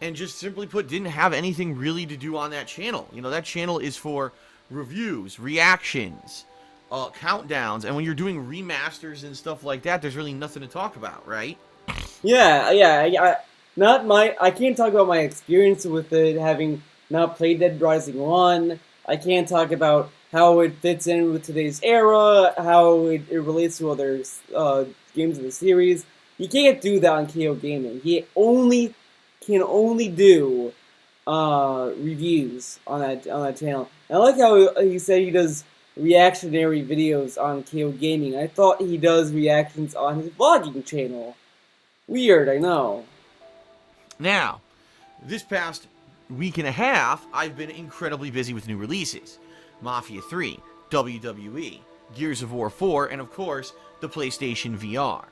And just simply put, didn't have anything really to do on that channel. You know, that channel is for reviews, reactions, countdowns. And when you're doing remasters and stuff like that, there's really nothing to talk about, right? Yeah. I can't talk about my experience with it, having not played Dead Rising 1. I can't talk about how it fits in with today's era, how it relates to other games in the series. You can't do that on KOGaming. He can only do reviews on that channel. And I like how he said he does reactionary videos on KOGaming. I thought he does reactions on his vlogging channel. Weird, I know. Now, this past week and a half, I've been incredibly busy with new releases. Mafia 3, WWE, Gears of War 4, and of course, the PlayStation VR.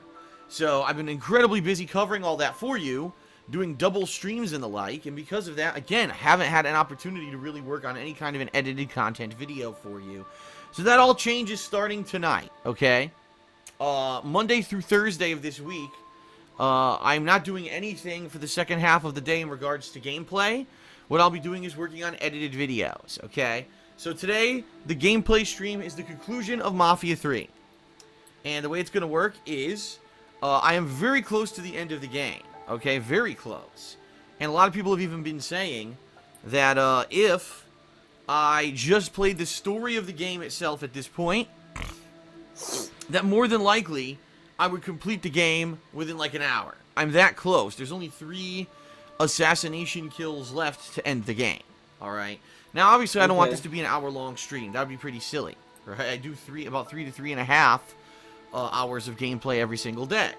So I've been incredibly busy covering all that for you, doing double streams and the like, and because of that, again, I haven't had an opportunity to really work on any kind of an edited content video for you. So that all changes starting tonight, okay? Monday through Thursday of this week, I'm not doing anything for the second half of the day in regards to gameplay. What I'll be doing is working on edited videos, okay? So today, the gameplay stream is the conclusion of Mafia 3. And the way it's going to work is, I am very close to the end of the game, okay? Very close. And a lot of people have even been saying that if I just played the story of the game itself at this point, that more than likely, I would complete the game within like an hour. I'm that close. There's only 3 assassination kills left to end the game. Alright? Now, obviously, I don't want this to be an hour-long stream. That would be pretty silly. Right? I do about 3 to 3.5 hours of gameplay every single day.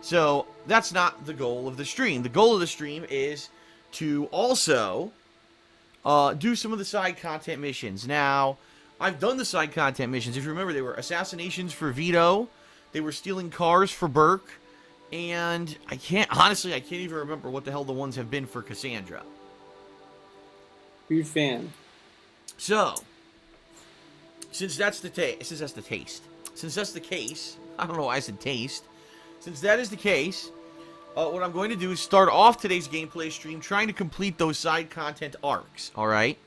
So, that's not the goal of the stream. The goal of the stream is to also do some of the side content missions. Now, I've done the side content missions. If you remember, they were assassinations for Vito. They were stealing cars for Burke. And I can't even remember what the hell the ones have been for Cassandra. Huge fan. So, since that's the case, I don't know why I said taste. Since that is the case, what I'm going to do is start off today's gameplay stream trying to complete those side content arcs, alright?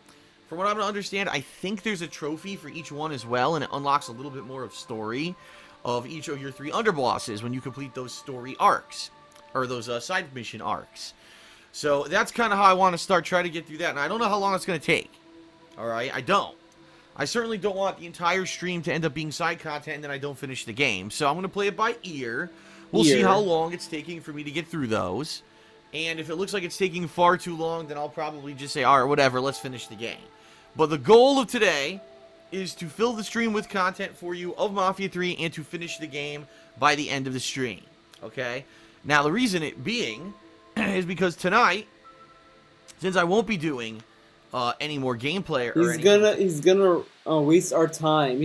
From what I'm going to understand, I think there's a trophy for each one as well, and it unlocks a little bit more of story of each of your 3 underbosses when you complete those story arcs, or those side mission arcs. So that's kind of how I want to start trying to get through that, and I don't know how long it's going to take, alright? I don't. I certainly don't want the entire stream to end up being side content and then I don't finish the game, so I'm going to play it by ear. We'll see how long it's taking for me to get through those, and if it looks like it's taking far too long, then I'll probably just say, alright, whatever, let's finish the game. But the goal of today is to fill the stream with content for you of Mafia 3 and to finish the game by the end of the stream, okay? Now, the reason it being is because tonight, since I won't be doing any more gameplay or anything... He's gonna waste our time.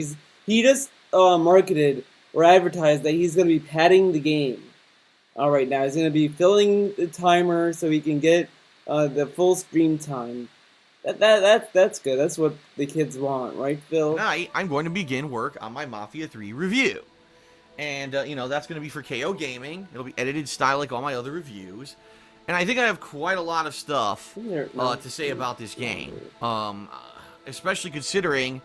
He just marketed or advertised that he's gonna be padding the game. Alright, now he's gonna be filling the timer so he can get the full stream time. That's good. That's what the kids want, right, Phil? Tonight, I'm going to begin work on my Mafia 3 review. And, you know, that's going to be for KOGaming. It'll be edited style like all my other reviews. And I think I have quite a lot of stuff to say about this game. Especially considering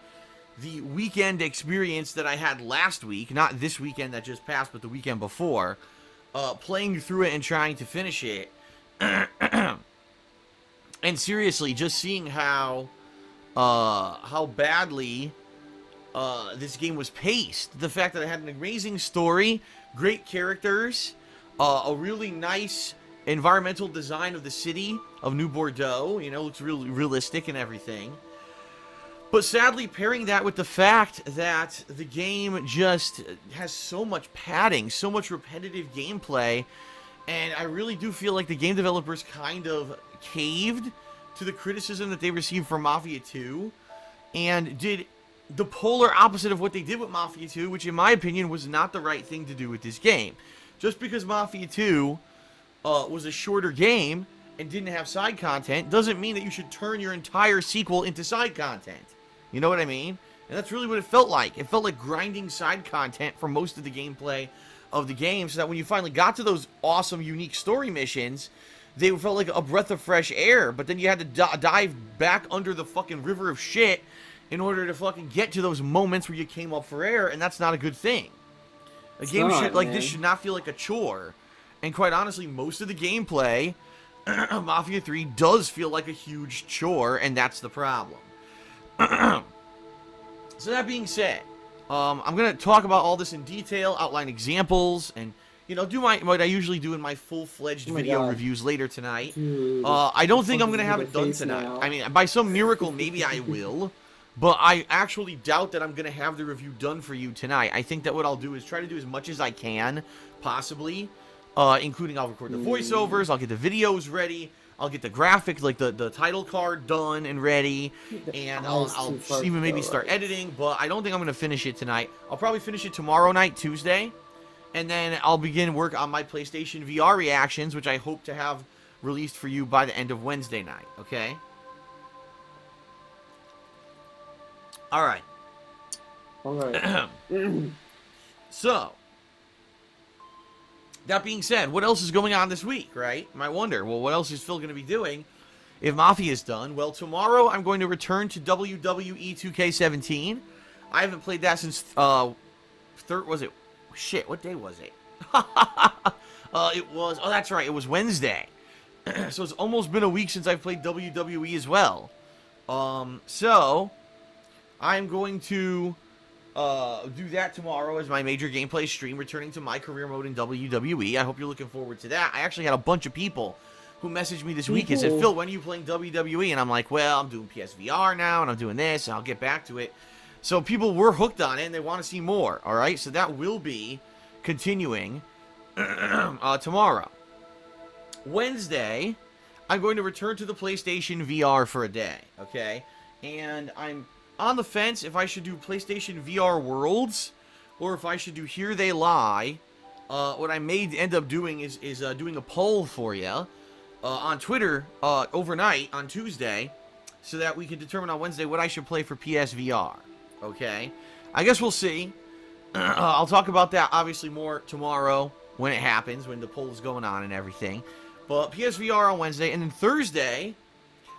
the weekend experience that I had last week. Not this weekend that just passed, but the weekend before. Playing through it and trying to finish it. And seriously, just seeing how badly this game was paced. The fact that it had an amazing story, great characters, a really nice environmental design of the city of New Bordeaux. You know, looks really realistic and everything. But sadly, pairing that with the fact that the game just has so much padding, so much repetitive gameplay, and I really do feel like the game developers kind of caved to the criticism that they received from Mafia 2 and did the polar opposite of what they did with Mafia 2, which in my opinion was not the right thing to do with this game. Just because Mafia 2 was a shorter game and didn't have side content doesn't mean that you should turn your entire sequel into side content. You know what I mean? And that's really what it felt like. It felt like grinding side content for most of the gameplay of the game, so that when you finally got to those awesome, unique story missions, they felt like a breath of fresh air, but then you had to dive back under the fucking river of shit in order to fucking get to those moments where you came up for air, and that's not a good thing. A game like this should not feel like a chore. And quite honestly, most of the gameplay of Mafia 3 does feel like a huge chore, and that's the problem. So that being said, I'm going to talk about all this in detail, outline examples, and, you know, do what I usually do in my full-fledged video reviews later tonight. Dude, I don't think I'm going to have it done tonight. Now. I mean, by some miracle, maybe I will. But I actually doubt that I'm going to have the review done for you tonight. I think that what I'll do is try to do as much as I can, possibly. Including I'll record the voiceovers, I'll get the videos ready, I'll get the graphics, like the title card done and ready, and I'll even maybe start editing, but I don't think I'm going to finish it tonight. I'll probably finish it tomorrow night, Tuesday, and then I'll begin work on my PlayStation VR reactions, which I hope to have released for you by the end of Wednesday night, okay? Alright. Alright. So, That being said, what else is going on this week, right? You might wonder, well, what else is Phil going to be doing if Mafia is done? Well, tomorrow I'm going to return to WWE 2K17. I haven't played that since, was it? Shit, what day was it? That's right, it was Wednesday. So it's almost been a week since I've played WWE as well. So I'm going to do that tomorrow as my major gameplay stream, returning to my career mode in WWE. I hope you're looking forward to that. I actually had a bunch of people who messaged me this week and said, Phil, when are you playing WWE? And I'm like, well, I'm doing PSVR now, and I'm doing this, and I'll get back to it. So people were hooked on it, and they want to see more, all right? So that will be continuing tomorrow. Wednesday, I'm going to return to the PlayStation VR for a day, okay? And I'm on the fence if I should do PlayStation VR Worlds or if I should do Here They Lie. What I may end up doing is doing a poll for you on Twitter overnight on Tuesday so that we can determine on Wednesday what I should play for PSVR, okay? I guess we'll see. I'll talk about that obviously more tomorrow when it happens, when the poll's going on and everything. But PSVR on Wednesday, and then Thursday,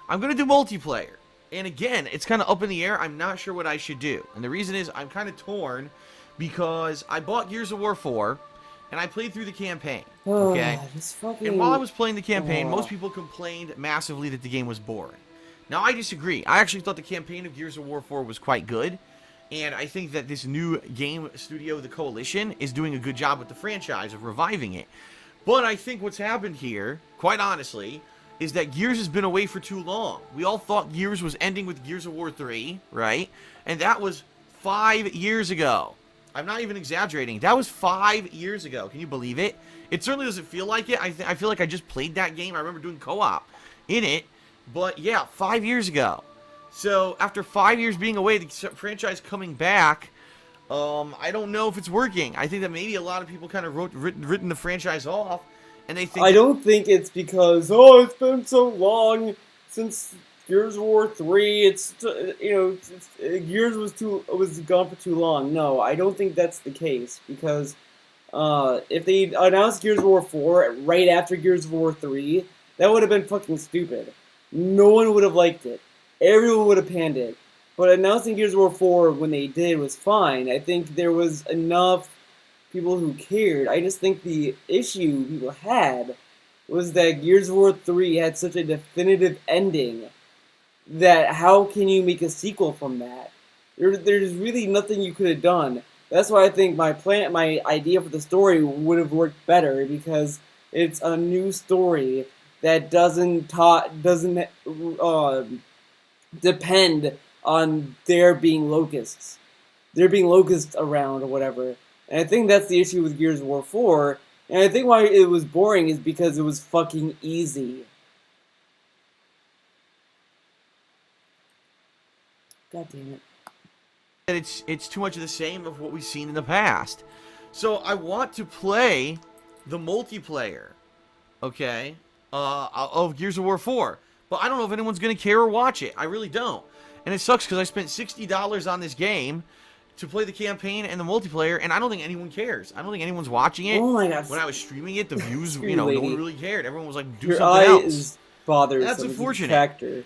I'm going to do multiplayer. And again, it's kind of up in the air. I'm not sure what I should do. And the reason is I'm kind of torn because I bought Gears of War 4, and I played through the campaign, okay? And while I was playing the campaign, most people complained massively that the game was boring. Now, I disagree. I actually thought the campaign of Gears of War 4 was quite good. And I think that this new game studio, the Coalition, is doing a good job with the franchise of reviving it. But I think what's happened here, quite honestly, is that Gears has been away for too long. We all thought Gears was ending with Gears of War 3, right? And that was 5 years ago. I'm not even exaggerating. That was 5 years ago. Can you believe it? It certainly doesn't feel like it. I feel like I just played that game. I remember doing co-op in it. But yeah, 5 years ago. So after 5 years being away, the franchise coming back, I don't know if it's working. I think that maybe a lot of people kind of written the franchise off, and they think... I don't think it's because, it's been so long since Gears of War 3, Gears was gone for too long. No, I don't think that's the case, because if they announced Gears of War 4 right after Gears of War 3, that would have been fucking stupid. No one would have liked it. Everyone would have panned it. But announcing Gears of War 4 when they did was fine. I think there was enough people who cared. I just think the issue people had was that Gears of War 3 had such a definitive ending that how can you make a sequel from that? There's really nothing you could have done. That's why I think my idea for the story would have worked better, because it's a new story that doesn't depend on there being locusts. There being locusts around or whatever. And I think that's the issue with Gears of War 4. And I think why it was boring is because it was fucking easy. God damn it. It's too much of the same of what we've seen in the past. So I want to play the multiplayer, okay, of Gears of War 4. But I don't know if anyone's going to care or watch it. I really don't. And it sucks because I spent $60 on this game to play the campaign and the multiplayer, and I don't think anyone cares. I don't think anyone's watching it. Oh my God. When I was streaming it, the views, no one really cared. Everyone was like, do Your something else. Is bothersome. That's unfortunate.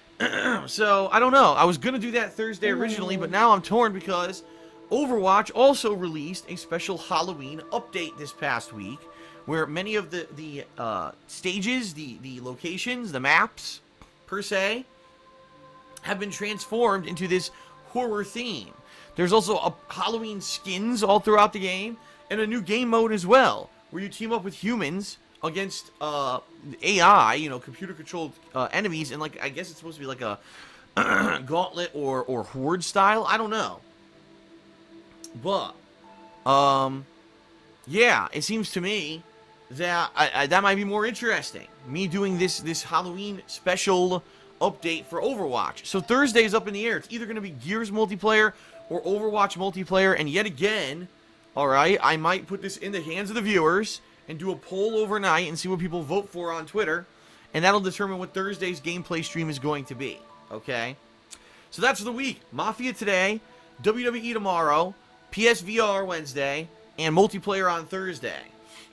So, I don't know. I was going to do that Thursday originally, but now I'm torn because Overwatch also released a special Halloween update this past week, where many of the stages, the locations, the maps, per se, have been transformed into this horror theme. There's also Halloween skins all throughout the game, and a new game mode as well, where you team up with humans against AI, computer-controlled enemies, and like I guess it's supposed to be like a gauntlet or horde style. I don't know, but yeah, it seems to me that that might be more interesting. Me doing this Halloween special update for Overwatch. So Thursday is up in the air. It's either going to be Gears multiplayer or Overwatch multiplayer, and yet again, alright, I might put this in the hands of the viewers and do a poll overnight and see what people vote for on Twitter, and that'll determine what Thursday's gameplay stream is going to be, okay? So that's the week. Mafia today, WWE tomorrow, PSVR Wednesday, and multiplayer on Thursday.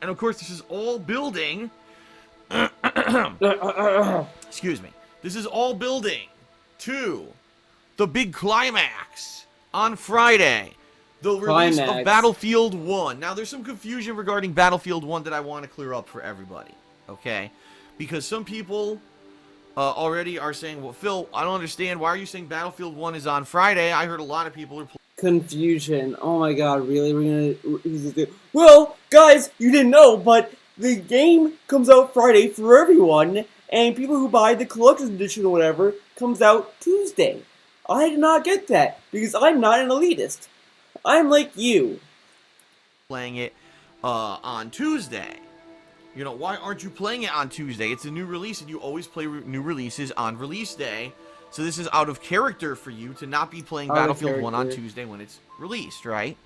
And of course, this is all building. Excuse me. This is all building to the big climax on Friday. The release of Battlefield 1. Now, there's some confusion regarding Battlefield 1 that I want to clear up for everybody. Okay? Because some people already are saying, well, Phil, I don't understand. Why are you saying Battlefield 1 is on Friday? I heard a lot of people are confusion. Oh my god, really? We're gonna... Well, guys, you didn't know, but the game comes out Friday for everyone, and people who buy the collector's edition or whatever comes out Tuesday. I did not get that, because I'm not an elitist. I'm like you. Playing it on Tuesday. You know, why aren't you playing it on Tuesday? It's a new release, and you always play new releases on release day. So this is out of character for you to not be playing Battlefield 1 on Tuesday when it's released, right?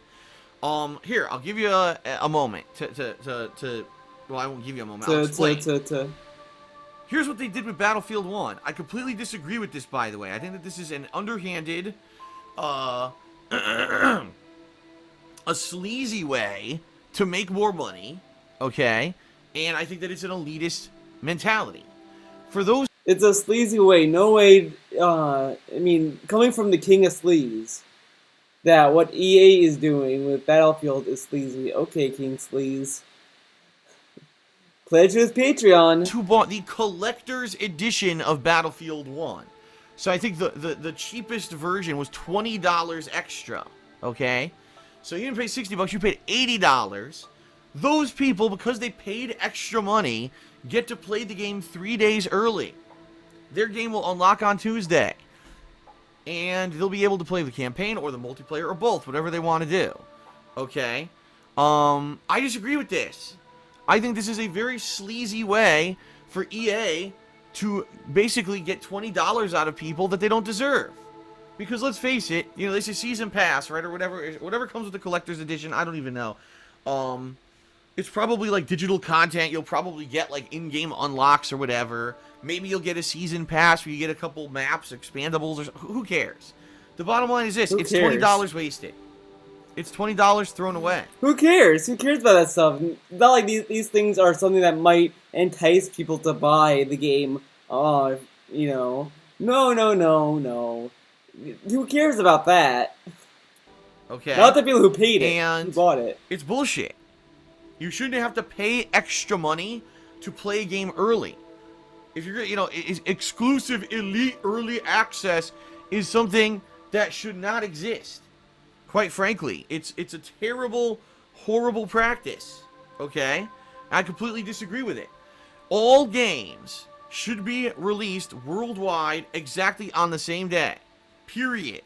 Here, I'll give you a moment to well, I won't give you a moment. I'll explain. Here's what they did with Battlefield 1. I completely disagree with this, by the way. I think that this is an underhanded, a sleazy way to make more money, okay? And I think that it's an elitist mentality. For those... It's a sleazy way. No way, I mean, coming from the king of sleaze, that what EA is doing with Battlefield is sleazy. Okay, King Sleaze. Pledge his Patreon. To bought the collector's edition of Battlefield 1. So I think the cheapest version was $20 extra, okay? So you didn't pay $60, you paid $80. Those people, because they paid extra money, get to play the game 3 days early. Their game will unlock on Tuesday. And they'll be able to play the campaign or the multiplayer or both, whatever they want to do. Okay? I disagree with this. I think this is a very sleazy way for EA to basically get $20 out of people that they don't deserve. Because let's face it, you know, this is season pass, right? Or whatever comes with the collector's edition, I don't even know. It's probably like digital content. You'll probably get like in-game unlocks or whatever. Maybe you'll get a season pass where you get a couple maps, expandables, or who cares? The bottom line is this: it's $20 wasted. It's $20 thrown away. Who cares? Who cares about that stuff? It's not like these things are something that might entice people to buy the game. You know, no. Who cares about that? Okay. Not the people who paid it, and who bought it. It's bullshit. You shouldn't have to pay extra money to play a game early. If you're, you know, exclusive elite early access is something that should not exist. Quite frankly, it's a terrible, horrible practice. Okay? I completely disagree with it. All games should be released worldwide exactly on the same day. Period.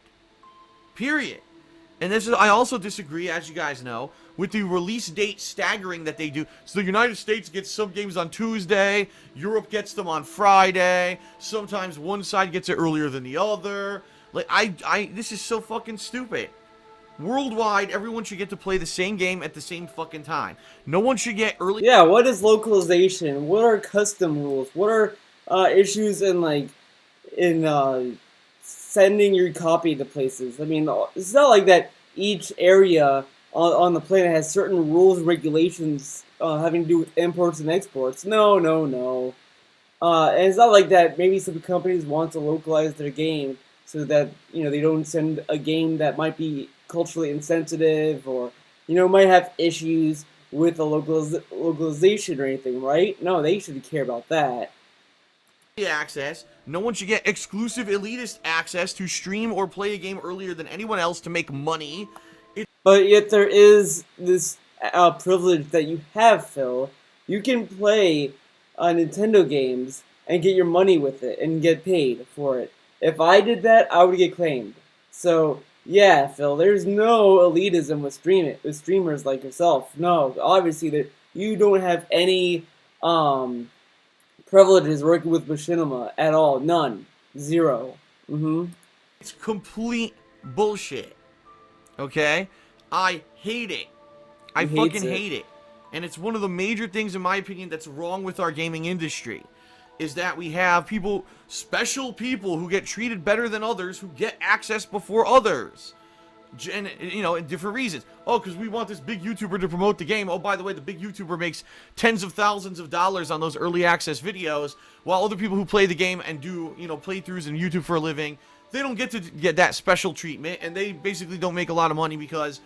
And this is, I also disagree, as you guys know, with the release date staggering that they do. So the United States gets some games on Tuesday, Europe gets them on Friday, sometimes one side gets it earlier than the other. Like, this is so fucking stupid. Worldwide, everyone should get to play the same game at the same fucking time. No one should get early... Yeah, what is localization? What are custom rules? What are issues in, sending your copy to places? I mean, it's not like that each area on the planet has certain rules and regulations having to do with imports and exports. No. And it's not like that maybe some companies want to localize their game so that, you know, they don't send a game that might be culturally insensitive or, you know, might have issues with the localization or anything, right? No, they shouldn't care about that. Access. No one should get exclusive elitist access to stream or play a game earlier than anyone else to make money. But yet there is this privilege that you have, Phil. You can play Nintendo games and get your money with it and get paid for it. If I did that, I would get claimed. So, yeah, Phil, there's no elitism with streamers like yourself. No, obviously that you don't have any privileges working with Machinima at all. None. Zero. It's complete bullshit. Okay? I hate it. I fucking hate it. And it's one of the major things, in my opinion, that's wrong with our gaming industry. Is that we have people, special people, who get treated better than others, who get access before others. And, you know, in different reasons. Oh, because we want this big YouTuber to promote the game. Oh, by the way, the big YouTuber makes tens of thousands of dollars on those early access videos, while other people who play the game and do, you know, playthroughs on YouTube for a living, they don't get to get that special treatment, and they basically don't make a lot of money because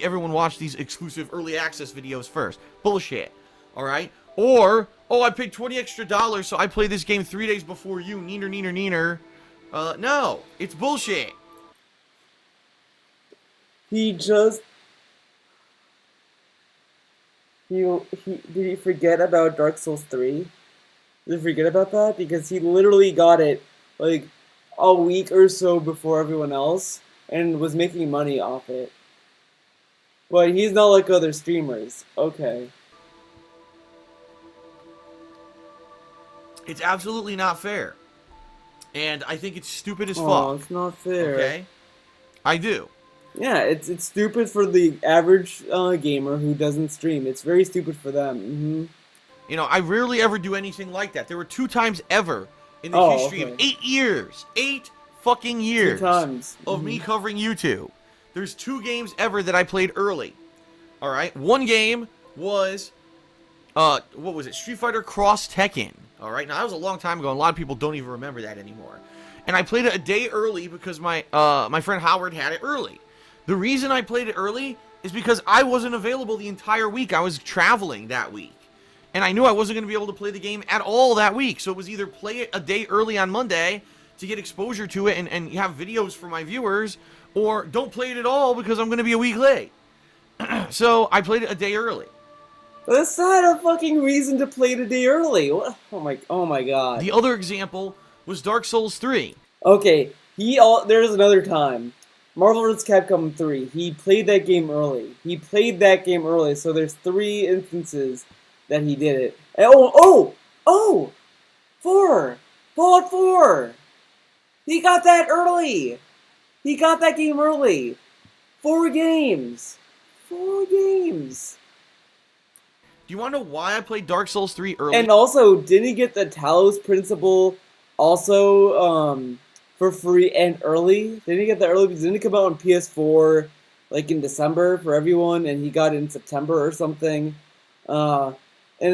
everyone watched these exclusive early access videos first. Bullshit. All right? Or, oh, I paid $20 extra, so I play this game 3 days before you. Neener, neener, neener. No, it's bullshit. He just did he forget about Dark Souls 3? Did he forget about that? Because he literally got it like a week or so before everyone else and was making money off it. But he's not like other streamers. Okay. It's absolutely not fair. And I think it's stupid as fuck. Oh, it's not fair. Okay? I do. Yeah, it's stupid for the average gamer who doesn't stream. It's very stupid for them. You know, I rarely ever do anything like that. There were 2 times ever in the history of 8 years. 8 fucking years 2 times. of me covering YouTube. There's 2 games ever that I played early. Alright? One game was, what was it? Street Fighter Cross Tekken. Alright? Now, that was a long time ago, and a lot of people don't even remember that anymore. And I played it a day early because my friend Howard had it early. The reason I played it early is because I wasn't available the entire week. I was traveling that week. And I knew I wasn't going to be able to play the game at all that week. So it was either play it a day early on Monday to get exposure to it and have videos for my viewers, or don't play it at all because I'm going to be a week late. So I played it a day early. That's not a fucking reason to play it a day early. What? Oh my god. The other example was Dark Souls 3. Okay, there's another time. Marvel vs. Capcom 3. He played that game early. So there's 3 instances that he did it. And 4! Fallout 4! He got that early! He got that game early! 4 games! 4 games! Do you want to know why I played Dark Souls 3 early? And also, didn't he get the Talos Principle also, for free and early? Didn't he get that early? Because didn't it come out on PS4, like in December for everyone, and he got it in September or something? And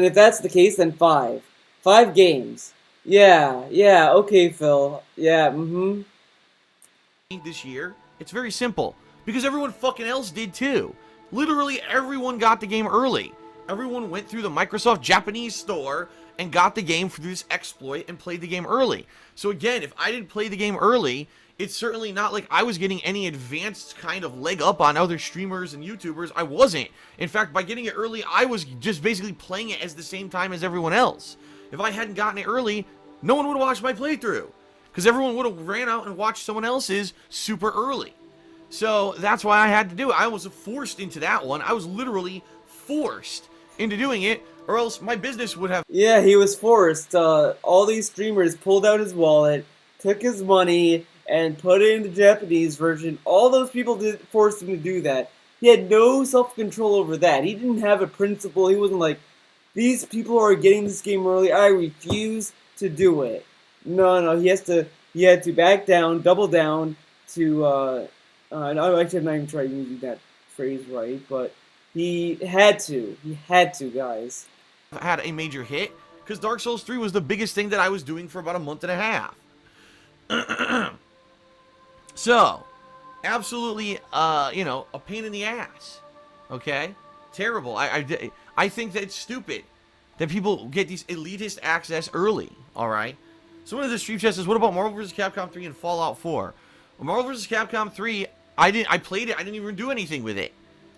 if that's the case, then 5. 5 games. Yeah, okay, Phil. Yeah, This year, it's very simple. Because everyone fucking else did too. Literally everyone got the game early. Everyone went through the Microsoft Japanese store and got the game through this exploit and played the game early. So again, if I didn't play the game early, it's certainly not like I was getting any advanced kind of leg up on other streamers and YouTubers. I wasn't. In fact, by getting it early, I was just basically playing it at the same time as everyone else. If I hadn't gotten it early, no one would have watched my playthrough. Because everyone would have ran out and watched someone else's super early. So that's why I had to do it. I was forced into that one. I was literally forced into doing it, or else my business would have... Yeah, he was forced. All these streamers pulled out his wallet, took his money, and put it in the Japanese version. All those people forced him to do that. He had no self-control over that. He didn't have a principle. He wasn't like, these people are getting this game early, I refuse to do it. No, he had to back down, double down to, I'm not even trying using that phrase right, but he had to, guys. Had a major hit, because Dark Souls 3 was the biggest thing that I was doing for about a month and a half. So, absolutely, a pain in the ass. Okay? Terrible. I think that it's stupid that people get these elitist access early, alright? So one of the stream chats says, what about Marvel vs. Capcom 3 and Fallout 4? Well, Marvel vs. Capcom 3, I played it, I didn't even do anything with it.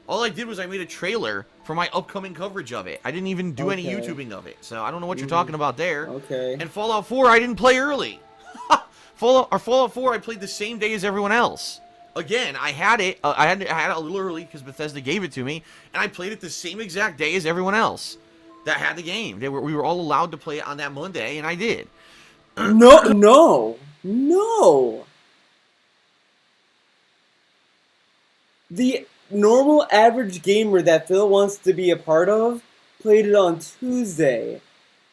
All I did was I made a trailer for my upcoming coverage of it. I didn't even do any YouTubing of it, so I don't know what you're talking about there. Okay. And Fallout 4, I didn't play early. Fallout 4, I played the same day as everyone else. Again, I had it. I had it a little early because Bethesda gave it to me, and I played it the same exact day as everyone else that had the game. We were all allowed to play it on that Monday, and I did. No. The normal average gamer that Phil wants to be a part of played it on Tuesday.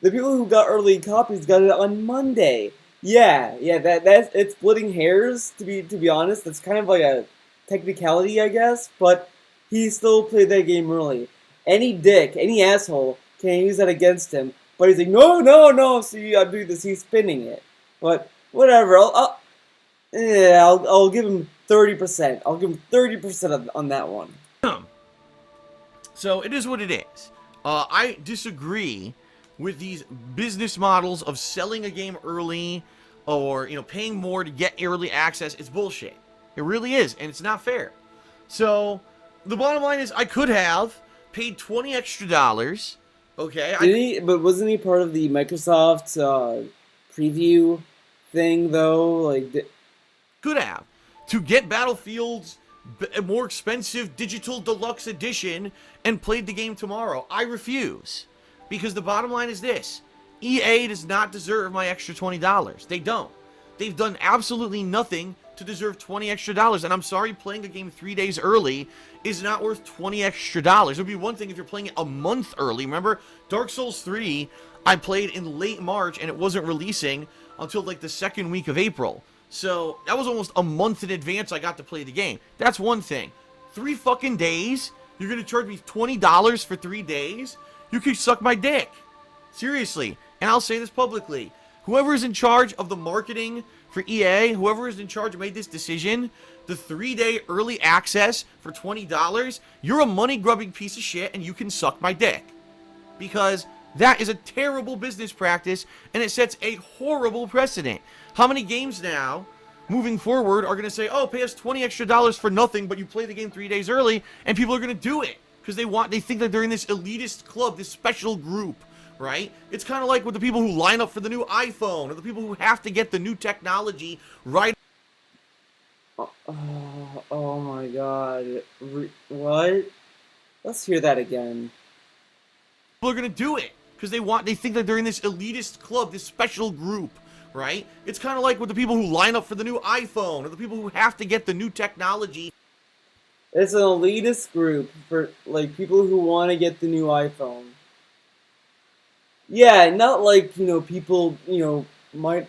The people who got early copies got it on Monday. Yeah, that's it's splitting hairs, to be honest. That's kind of like technicality, I guess, but he still played that game early. Any dick, any asshole can use that against him, but he's like, no, no, no, see, I'm doing this, he's spinning it. But, whatever, I'll give him 30%. I'll give him 30% on that one. So it is what it is. I disagree with these business models of selling a game early or paying more to get early access. It's bullshit. It really is, and it's not fair. So the bottom line is, I could have paid $20 extra. Okay. But wasn't he part of the Microsoft preview thing though? Like, could have to get Battlefield's more expensive digital deluxe edition and played the game tomorrow. I refuse, because the bottom line is this: EA does not deserve my extra $20. They don't. They've done absolutely nothing to deserve $20 extra, and I'm sorry, playing a game 3 days early is not worth $20 extra. It would be one thing if you're playing it a month early. Remember, Dark Souls 3, I played in late March, and it wasn't releasing until like the second week of April. So that was almost a month in advance I got to play the game. That's one thing. 3 fucking days? You're gonna charge me $20 for 3 days? You could suck my dick. Seriously. And I'll say this publicly. Whoever is in charge of the marketing for EA, whoever is in charge of made this decision, the 3-day early access for $20, you're a money-grubbing piece of shit and you can suck my dick. Because that is a terrible business practice, and it sets a horrible precedent. How many games now, moving forward, are going to say, oh, pay us $20 extra for nothing, but you play the game 3 days early, and people are going to do it because they think that they're in this elitist club, this special group, right? It's kind of like with the people who line up for the new iPhone, or the people who have to get the new technology right. Oh my god. What? Let's hear that again. People are going to do it because they think that they're in this elitist club, this special group, right? It's kind of like with the people who line up for the new iPhone, or the people who have to get the new technology. It's an elitist group for, like, people who want to get the new iPhone. Yeah, not like, people, they might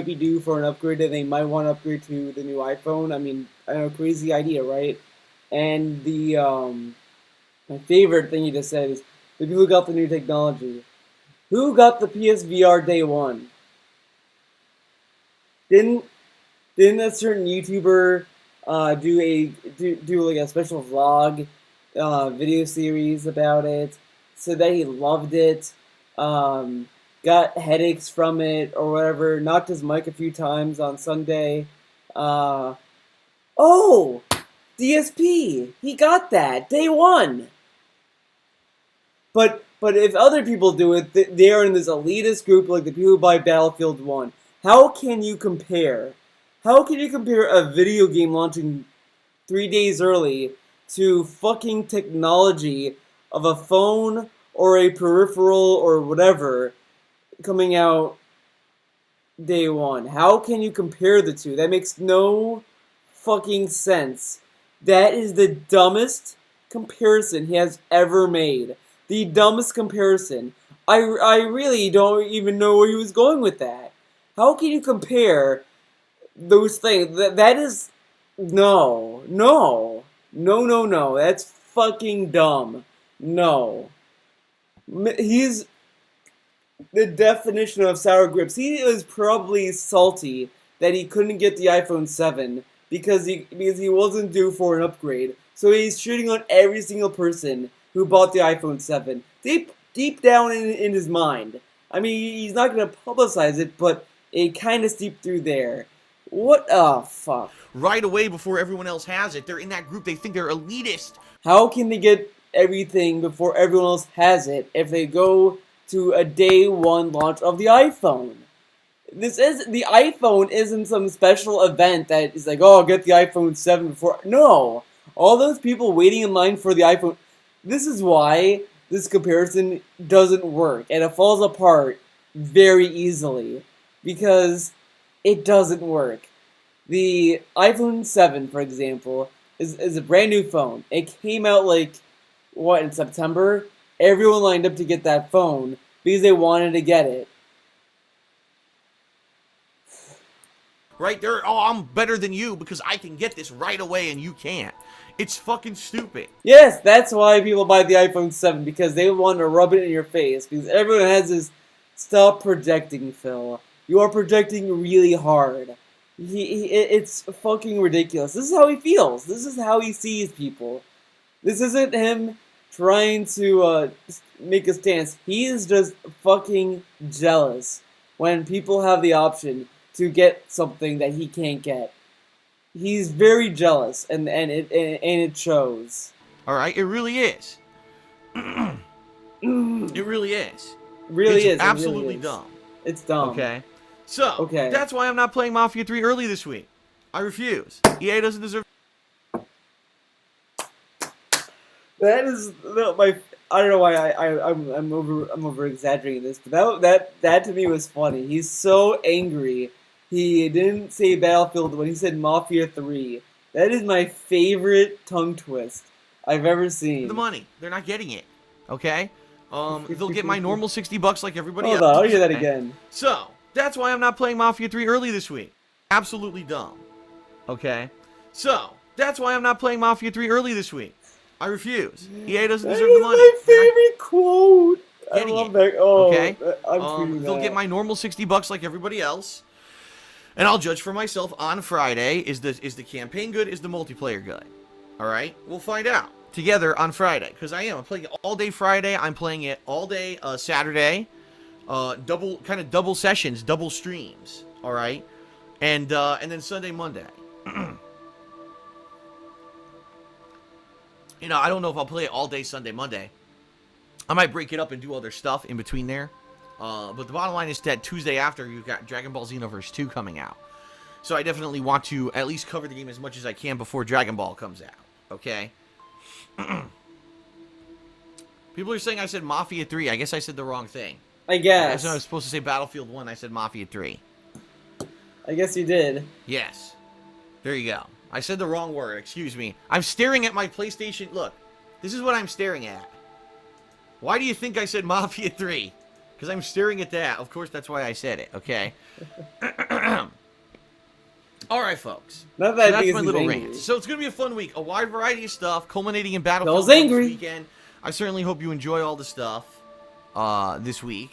be due for an upgrade and they might want to upgrade to the new iPhone. I mean, I know, crazy idea, right? And my favorite thing you just said is the people who got the new technology. Who got the PSVR day one? Didn't a certain YouTuber do like a special vlog video series about it? So that he loved it, got headaches from it or whatever, knocked his mic a few times on Sunday. Oh, DSP, he got that day one. But if other people do it, they are in this elitist group like the people who buy Battlefield 1. How can you compare? How can you compare a video game launching 3 days early to fucking technology of a phone or a peripheral or whatever coming out day one? How can you compare the two? That makes no fucking sense. That is the dumbest comparison he has ever made. The dumbest comparison. I really don't even know where he was going with that. How can you compare those things? That is... No. That's fucking dumb. No. He's the definition of sour grapes. He is probably salty that he couldn't get the iPhone 7 because he wasn't due for an upgrade. So he's shooting on every single person who bought the iPhone 7. Deep down in his mind. I mean, he's not going to publicize it, but it kind of seeped through there. What a fuck. Right away before everyone else has it. They're in that group. They think they're elitist. How can they get everything before everyone else has it if they go to a day one launch of the iPhone? The iPhone isn't some special event that is like, oh, get the iPhone 7 before. No. All those people waiting in line for the iPhone. This is why this comparison doesn't work, and it falls apart very easily because it doesn't work. The iPhone 7, for example, is a brand new phone. It came out in September? Everyone lined up to get that phone because they wanted to get it. right? I'm better than you because I can get this right away and you can't. It's fucking stupid. Yes, that's why people buy the iPhone 7, because they want to rub it in your face. Because everyone has this, stop projecting, Phil. You are projecting really hard. It's fucking ridiculous. This is how he feels. This is how he sees people. This isn't him trying to make a stance. He is just fucking jealous when people have the option to get something that he can't get. He's very jealous, and it shows. All right, it really is. It really is. It's absolutely dumb. It's dumb. Okay. So, that's why I'm not playing Mafia 3 early this week. I refuse. EA doesn't deserve. That is my. I don't know why I'm over exaggerating this, but that to me was funny. He's so angry. He didn't say Battlefield when he said Mafia 3. That is my favorite tongue twist I've ever seen. The money. They're not getting it. Okay? They'll get my normal $60 like everybody else. Hold on, I'll hear that again. So, that's why I'm not playing Mafia 3 early this week. Absolutely dumb. Okay? So, that's why I'm not playing Mafia 3 early this week. I refuse. EA doesn't deserve the money. That's my favorite quote. I love that. Oh, okay? I'm tweeting they'll that. get my normal $60 like everybody else. And I'll judge for myself on Friday. Is the campaign good? Is the multiplayer good? All right, we'll find out together on Friday, because I'm playing it all day Friday. I'm playing it all day Saturday. Double sessions, double streams. All right, and then Sunday, Monday. I don't know if I'll play it all day Sunday, Monday. I might break it up and do other stuff in between there. But the bottom line is that Tuesday after, you've got Dragon Ball Xenoverse 2 coming out. So I definitely want to at least cover the game as much as I can before Dragon Ball comes out. Okay? People are saying I said Mafia 3. I guess I said the wrong thing. I guess. I was supposed to say Battlefield 1. I said Mafia 3. I guess you did. Yes. There you go. I said the wrong word. Excuse me. I'm staring at my PlayStation. Look. This is what I'm staring at. Why do you think I said Mafia 3? Because I'm staring at that. Of course, that's why I said it, okay? All right, folks. Not that that's my little rant. So it's going to be a fun week. A wide variety of stuff, culminating in Battlefield this weekend. I certainly hope you enjoy all the stuff this week.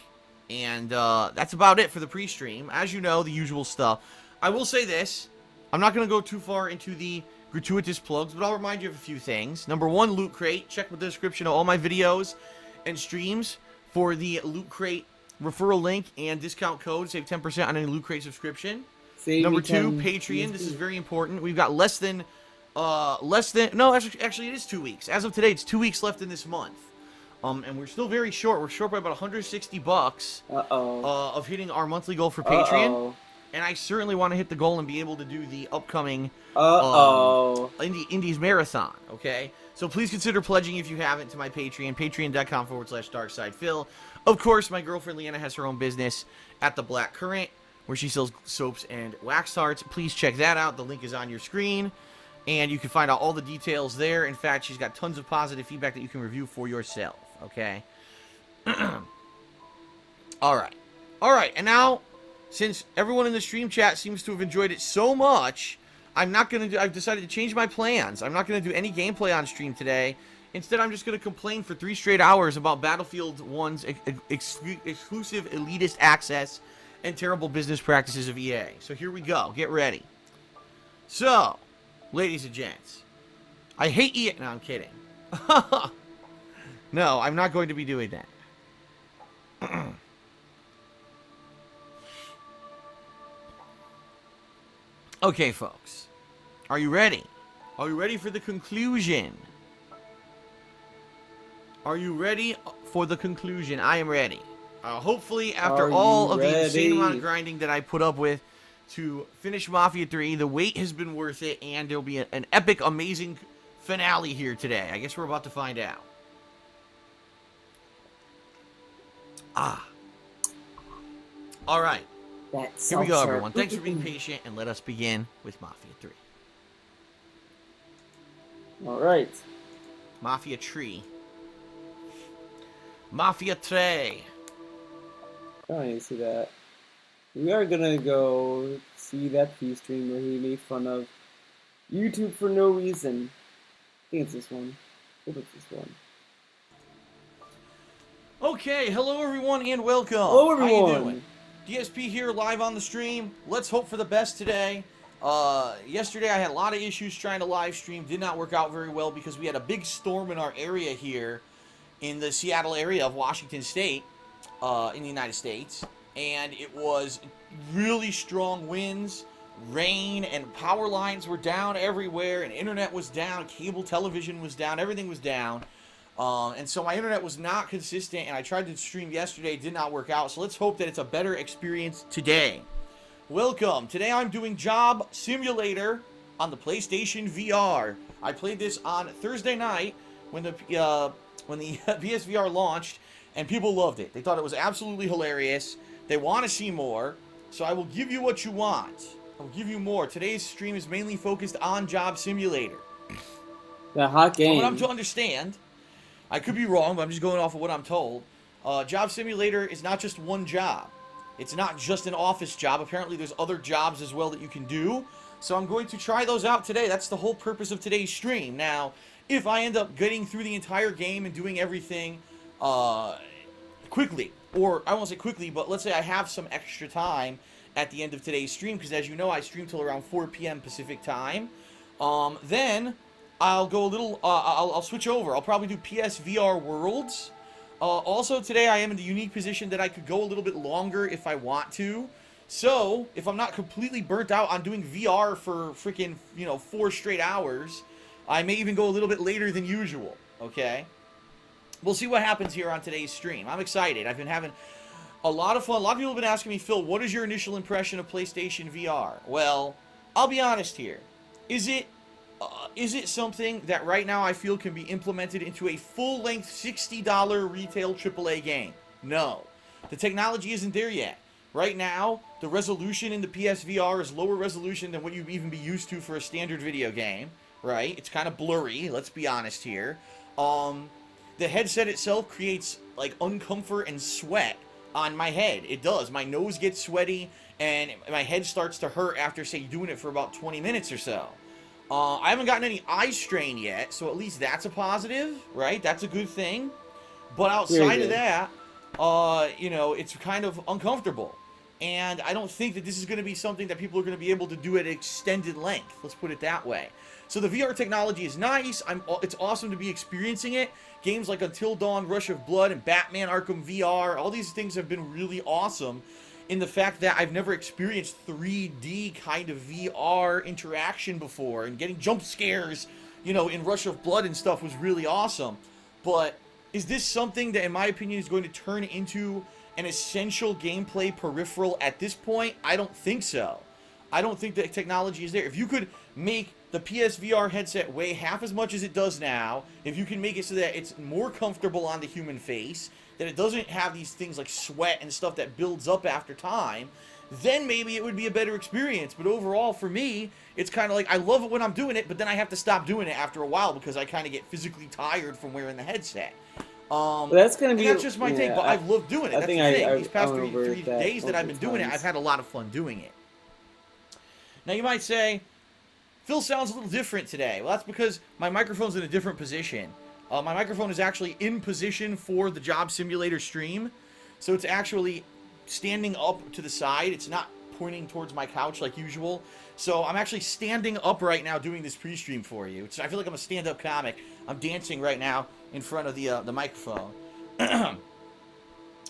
And that's about it for the pre-stream. As you know, the usual stuff. I will say this. I'm not going to go too far into the gratuitous plugs, but I'll remind you of a few things. Number one, Loot Crate. Check the description of all my videos and streams for the Loot Crate referral link and discount code. Save 10% on any Loot Crate subscription. Number two, Patreon. This is very important. We've got actually it is 2 weeks. As of today, it's 2 weeks left in this month. And we're still very short. We're short by about $160 of hitting our monthly goal for Patreon. And I certainly want to hit the goal and be able to do the upcoming Indies Marathon, okay? So please consider pledging if you haven't to my Patreon, patreon.com/DarkSidePhil. Of course, my girlfriend Leanna has her own business at the Black Current, where she sells soaps and wax tarts. Please check that out. The link is on your screen, and you can find out all the details there. In fact, she's got tons of positive feedback that you can review for yourself, okay? All right, and now, since everyone in the stream chat seems to have enjoyed it so much, I've decided to change my plans. I'm not going to do any gameplay on stream today. Instead, I'm just going to complain for 3 straight hours about Battlefield 1's exclusive elitist access and terrible business practices of EA. So here we go. Get ready. So, ladies and gents, I hate EA. No, I'm kidding. No, I'm not going to be doing that. Okay, folks. Are you ready? Are you ready for the conclusion? Are you ready for the conclusion? I am ready. Hopefully, after all of the insane amount of grinding that I put up with to finish Mafia 3, the wait has been worth it, and there'll be an epic, amazing finale here today. I guess we're about to find out. All right. Here we go, everyone. Thanks for being patient, and let us begin with Mafia 3. All right. Mafia Tree. Mafia 3. Oh, you see that. We are gonna go see that P stream where he made fun of YouTube for no reason. I think it's this one. I hope it's this one. Okay, hello everyone and welcome. Hello How you doing? everyone! DSP here live on the stream. Let's hope for the best today. Yesterday I had a lot of issues trying to live stream. Did not work out very well because we had a big storm in our area here in the Seattle area of Washington State, in the United States. And it was really strong winds, rain, and power lines were down everywhere, and internet was down, cable television was down, everything was down. And so my internet was not consistent, and I tried to stream yesterday, it did not work out. So let's hope that it's a better experience today. Welcome. Today I'm doing Job Simulator on the PlayStation VR. I played this on Thursday night when the PSVR launched, and people loved it. They thought it was absolutely hilarious. They want to see more, so I will give you what you want. I will give you more. Today's stream is mainly focused on Job Simulator. The hot game. From what I'm to understand, I could be wrong, but I'm just going off of what I'm told. Job Simulator is not just one job. It's not just an office job. Apparently there's other jobs as well that you can do. So I'm going to try those out today. That's the whole purpose of today's stream. Now, if I end up getting through the entire game and doing everything quickly, or I won't say quickly, but let's say I have some extra time at the end of today's stream, because as you know, I stream till around 4 p.m. Pacific time, then I'll go a little, I'll switch over. I'll probably do PSVR Worlds. Also, today I am in the unique position that I could go a little bit longer if I want to. So, if I'm not completely burnt out on doing VR for freaking, 4 straight hours, I may even go a little bit later than usual, okay? We'll see what happens here on today's stream. I'm excited. I've been having a lot of fun. A lot of people have been asking me, Phil, what is your initial impression of PlayStation VR? Well, I'll be honest here. Is it something that right now I feel can be implemented into a full-length $60 retail AAA game? No. The technology isn't there yet. Right now, the resolution in the PSVR is lower resolution than what you'd even be used to for a standard video game, right? It's kind of blurry, let's be honest here. The headset itself creates, like, uncomfort and sweat on my head. It does. My nose gets sweaty, and my head starts to hurt after, say, doing it for about 20 minutes or so. I haven't gotten any eye strain yet, so at least that's a positive, right? That's a good thing. But outside of that, it's kind of uncomfortable. And I don't think that this is going to be something that people are going to be able to do at extended length. Let's put it that way. So the VR technology is nice. It's awesome to be experiencing it. Games like Until Dawn, Rush of Blood, and Batman Arkham VR, all these things have been really awesome in the fact that I've never experienced 3D kind of VR interaction before, and getting jump scares, in Rush of Blood and stuff was really awesome. But is this something that, in my opinion, is going to turn into an essential gameplay peripheral at this point? I don't think so. I don't think that technology is there. If you could make the PSVR headset weigh half as much as it does now, if you can make it so that it's more comfortable on the human face, that it doesn't have these things like sweat and stuff that builds up after time, then maybe it would be a better experience. But overall, for me, it's kind of like, I love it when I'm doing it, but then I have to stop doing it after a while because I kind of get physically tired from wearing the headset. That's gonna be. That's just my take, but I've loved doing it. That's the thing. These past three days that I've been doing it, I've had a lot of fun doing it. Now you might say, Phil sounds a little different today. Well, that's because my microphone's in a different position. My microphone is actually in position for the Job Simulator stream, so it's actually standing up to the side. It's not pointing towards my couch like usual. So I'm actually standing up right now doing this pre-stream for you. I feel like I'm a stand-up comic. I'm dancing right now in front of the microphone.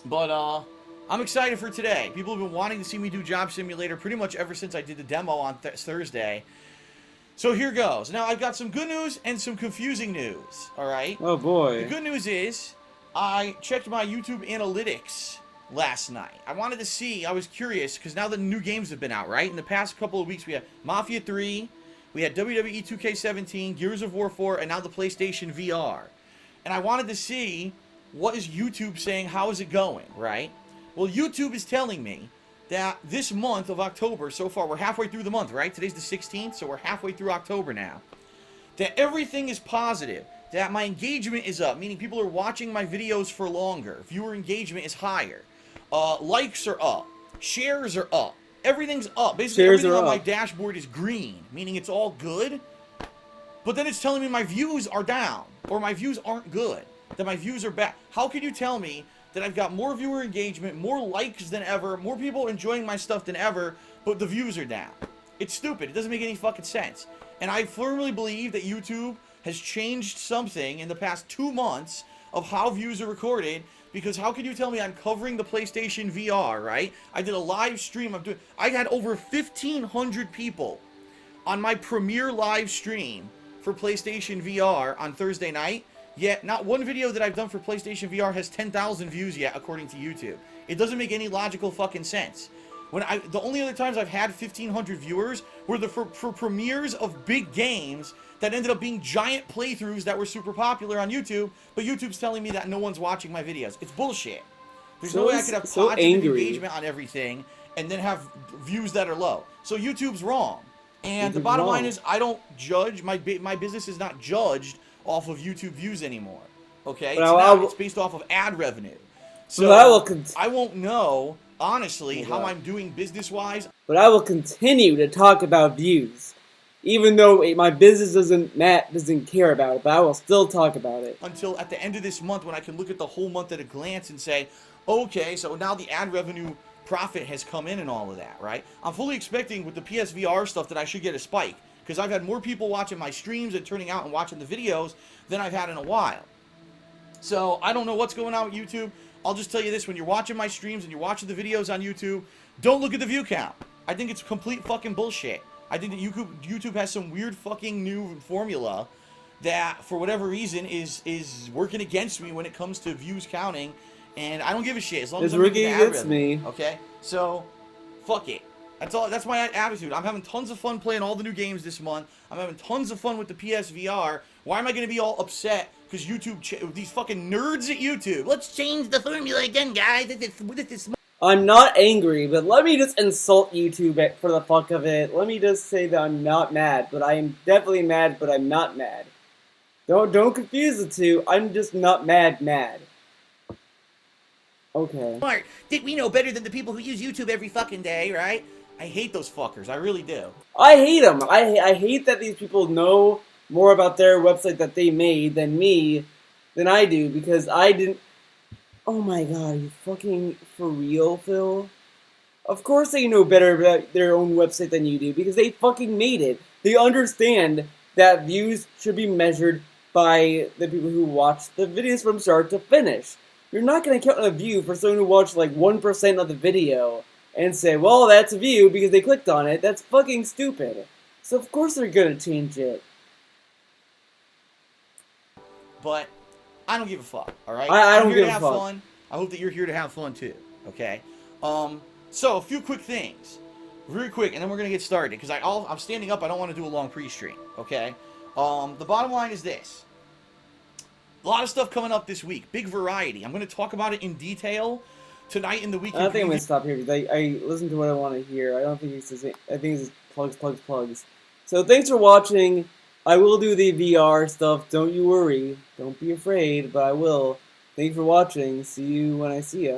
But I'm excited for today. People have been wanting to see me do Job Simulator pretty much ever since I did the demo on Thursday. So here goes. Now, I've got some good news and some confusing news, alright? Oh boy. The good news is, I checked my YouTube analytics last night. I wanted to see, I was curious, because now the new games have been out, right? In the past couple of weeks, we had Mafia 3, we had WWE 2K17, Gears of War 4, and now the PlayStation VR. And I wanted to see, what is YouTube saying, how is it going, right? Well, YouTube is telling me that this month of October, so far, we're halfway through the month, right? Today's the 16th, so we're halfway through October now. That everything is positive. That my engagement is up, meaning people are watching my videos for longer. Viewer engagement is higher. Likes are up. shares are up. Everything's up. Basically, Shares everything are on my up. dashboard is green, meaning it's all good. But then it's telling me my views are down, or my views aren't good, that my views are bad. How can you tell me that I've got more viewer engagement, more likes than ever, more people enjoying my stuff than ever, but the views are down? It's stupid. It doesn't make any fucking sense. And I firmly believe that YouTube has changed something in the past 2 months of how views are recorded, because how can you tell me I'm covering the PlayStation VR, right? I did a live stream. I had over 1,500 people on my premiere live stream for PlayStation VR on Thursday night, yet not one video that I've done for PlayStation VR has 10,000 views yet, according to YouTube. It doesn't make any logical fucking sense. The only other times I've had 1,500 viewers were for premieres of big games that ended up being giant playthroughs that were super popular on YouTube, but YouTube's telling me that no one's watching my videos. It's bullshit. There's no way I could have positive engagement on everything and then have views that are low. So YouTube's wrong. And the bottom line is, I don't judge, my business is not judged off of YouTube views anymore. Okay? It's based off of ad revenue. So I won't know, honestly, how I'm doing business-wise. But I will continue to talk about views. Even though my business doesn't care about it, but I will still talk about it. Until at the end of this month, when I can look at the whole month at a glance and say, okay, so now the ad revenue profit has come in and all of that, right? I'm fully expecting with the PSVR stuff that I should get a spike, because I've had more people watching my streams and turning out and watching the videos than I've had in a while. So I don't know what's going on with YouTube. I'll just tell you this: when you're watching my streams and you're watching the videos on YouTube, don't look at the view count. I think it's complete fucking bullshit. I think that YouTube has some weird fucking new formula that, for whatever reason, is working against me when it comes to views counting. And I don't give a shit as long as I'm making the ad revenue. Okay, so fuck it. That's all. That's my attitude. I'm having tons of fun playing all the new games this month. I'm having tons of fun with the PSVR. Why am I going to be all upset because YouTube, these fucking nerds at YouTube? Let's change the formula again, guys. I'm not angry, but let me just insult YouTube for the fuck of it. Let me just say that I'm not mad, but I am definitely mad, but I'm not mad. Don't confuse the two. I'm just not mad. Okay. Smart. Think we know better than the people who use YouTube every fucking day, right? I hate those fuckers. I really do. I hate them. I hate that these people know more about their website that they made than I do, because I didn't. Oh my god, are you fucking for real, Phil? Of course they know better about their own website than you do, because they fucking made it. They understand that views should be measured by the people who watch the videos from start to finish. You're not going to count a view for someone who watched like 1% of the video and say, well, that's a view because they clicked on it. That's fucking stupid. So of course they're going to change it. But I don't give a fuck, alright? I don't give a fuck. Fun. I hope that you're here to have fun too, okay? So a few quick things. Very quick, and then we're going to get started, because I'm standing up. I don't want to do a long pre-stream, okay? The bottom line is this. A lot of stuff coming up this week. Big variety. I'm going to talk about it in detail tonight in the week. I don't think I'm going to stop here, because I listen to what I want to hear. I don't think it's just, I think it's just plugs. So thanks for watching. I will do the VR stuff. Don't you worry. Don't be afraid, but I will. Thanks for watching. See you when I see ya.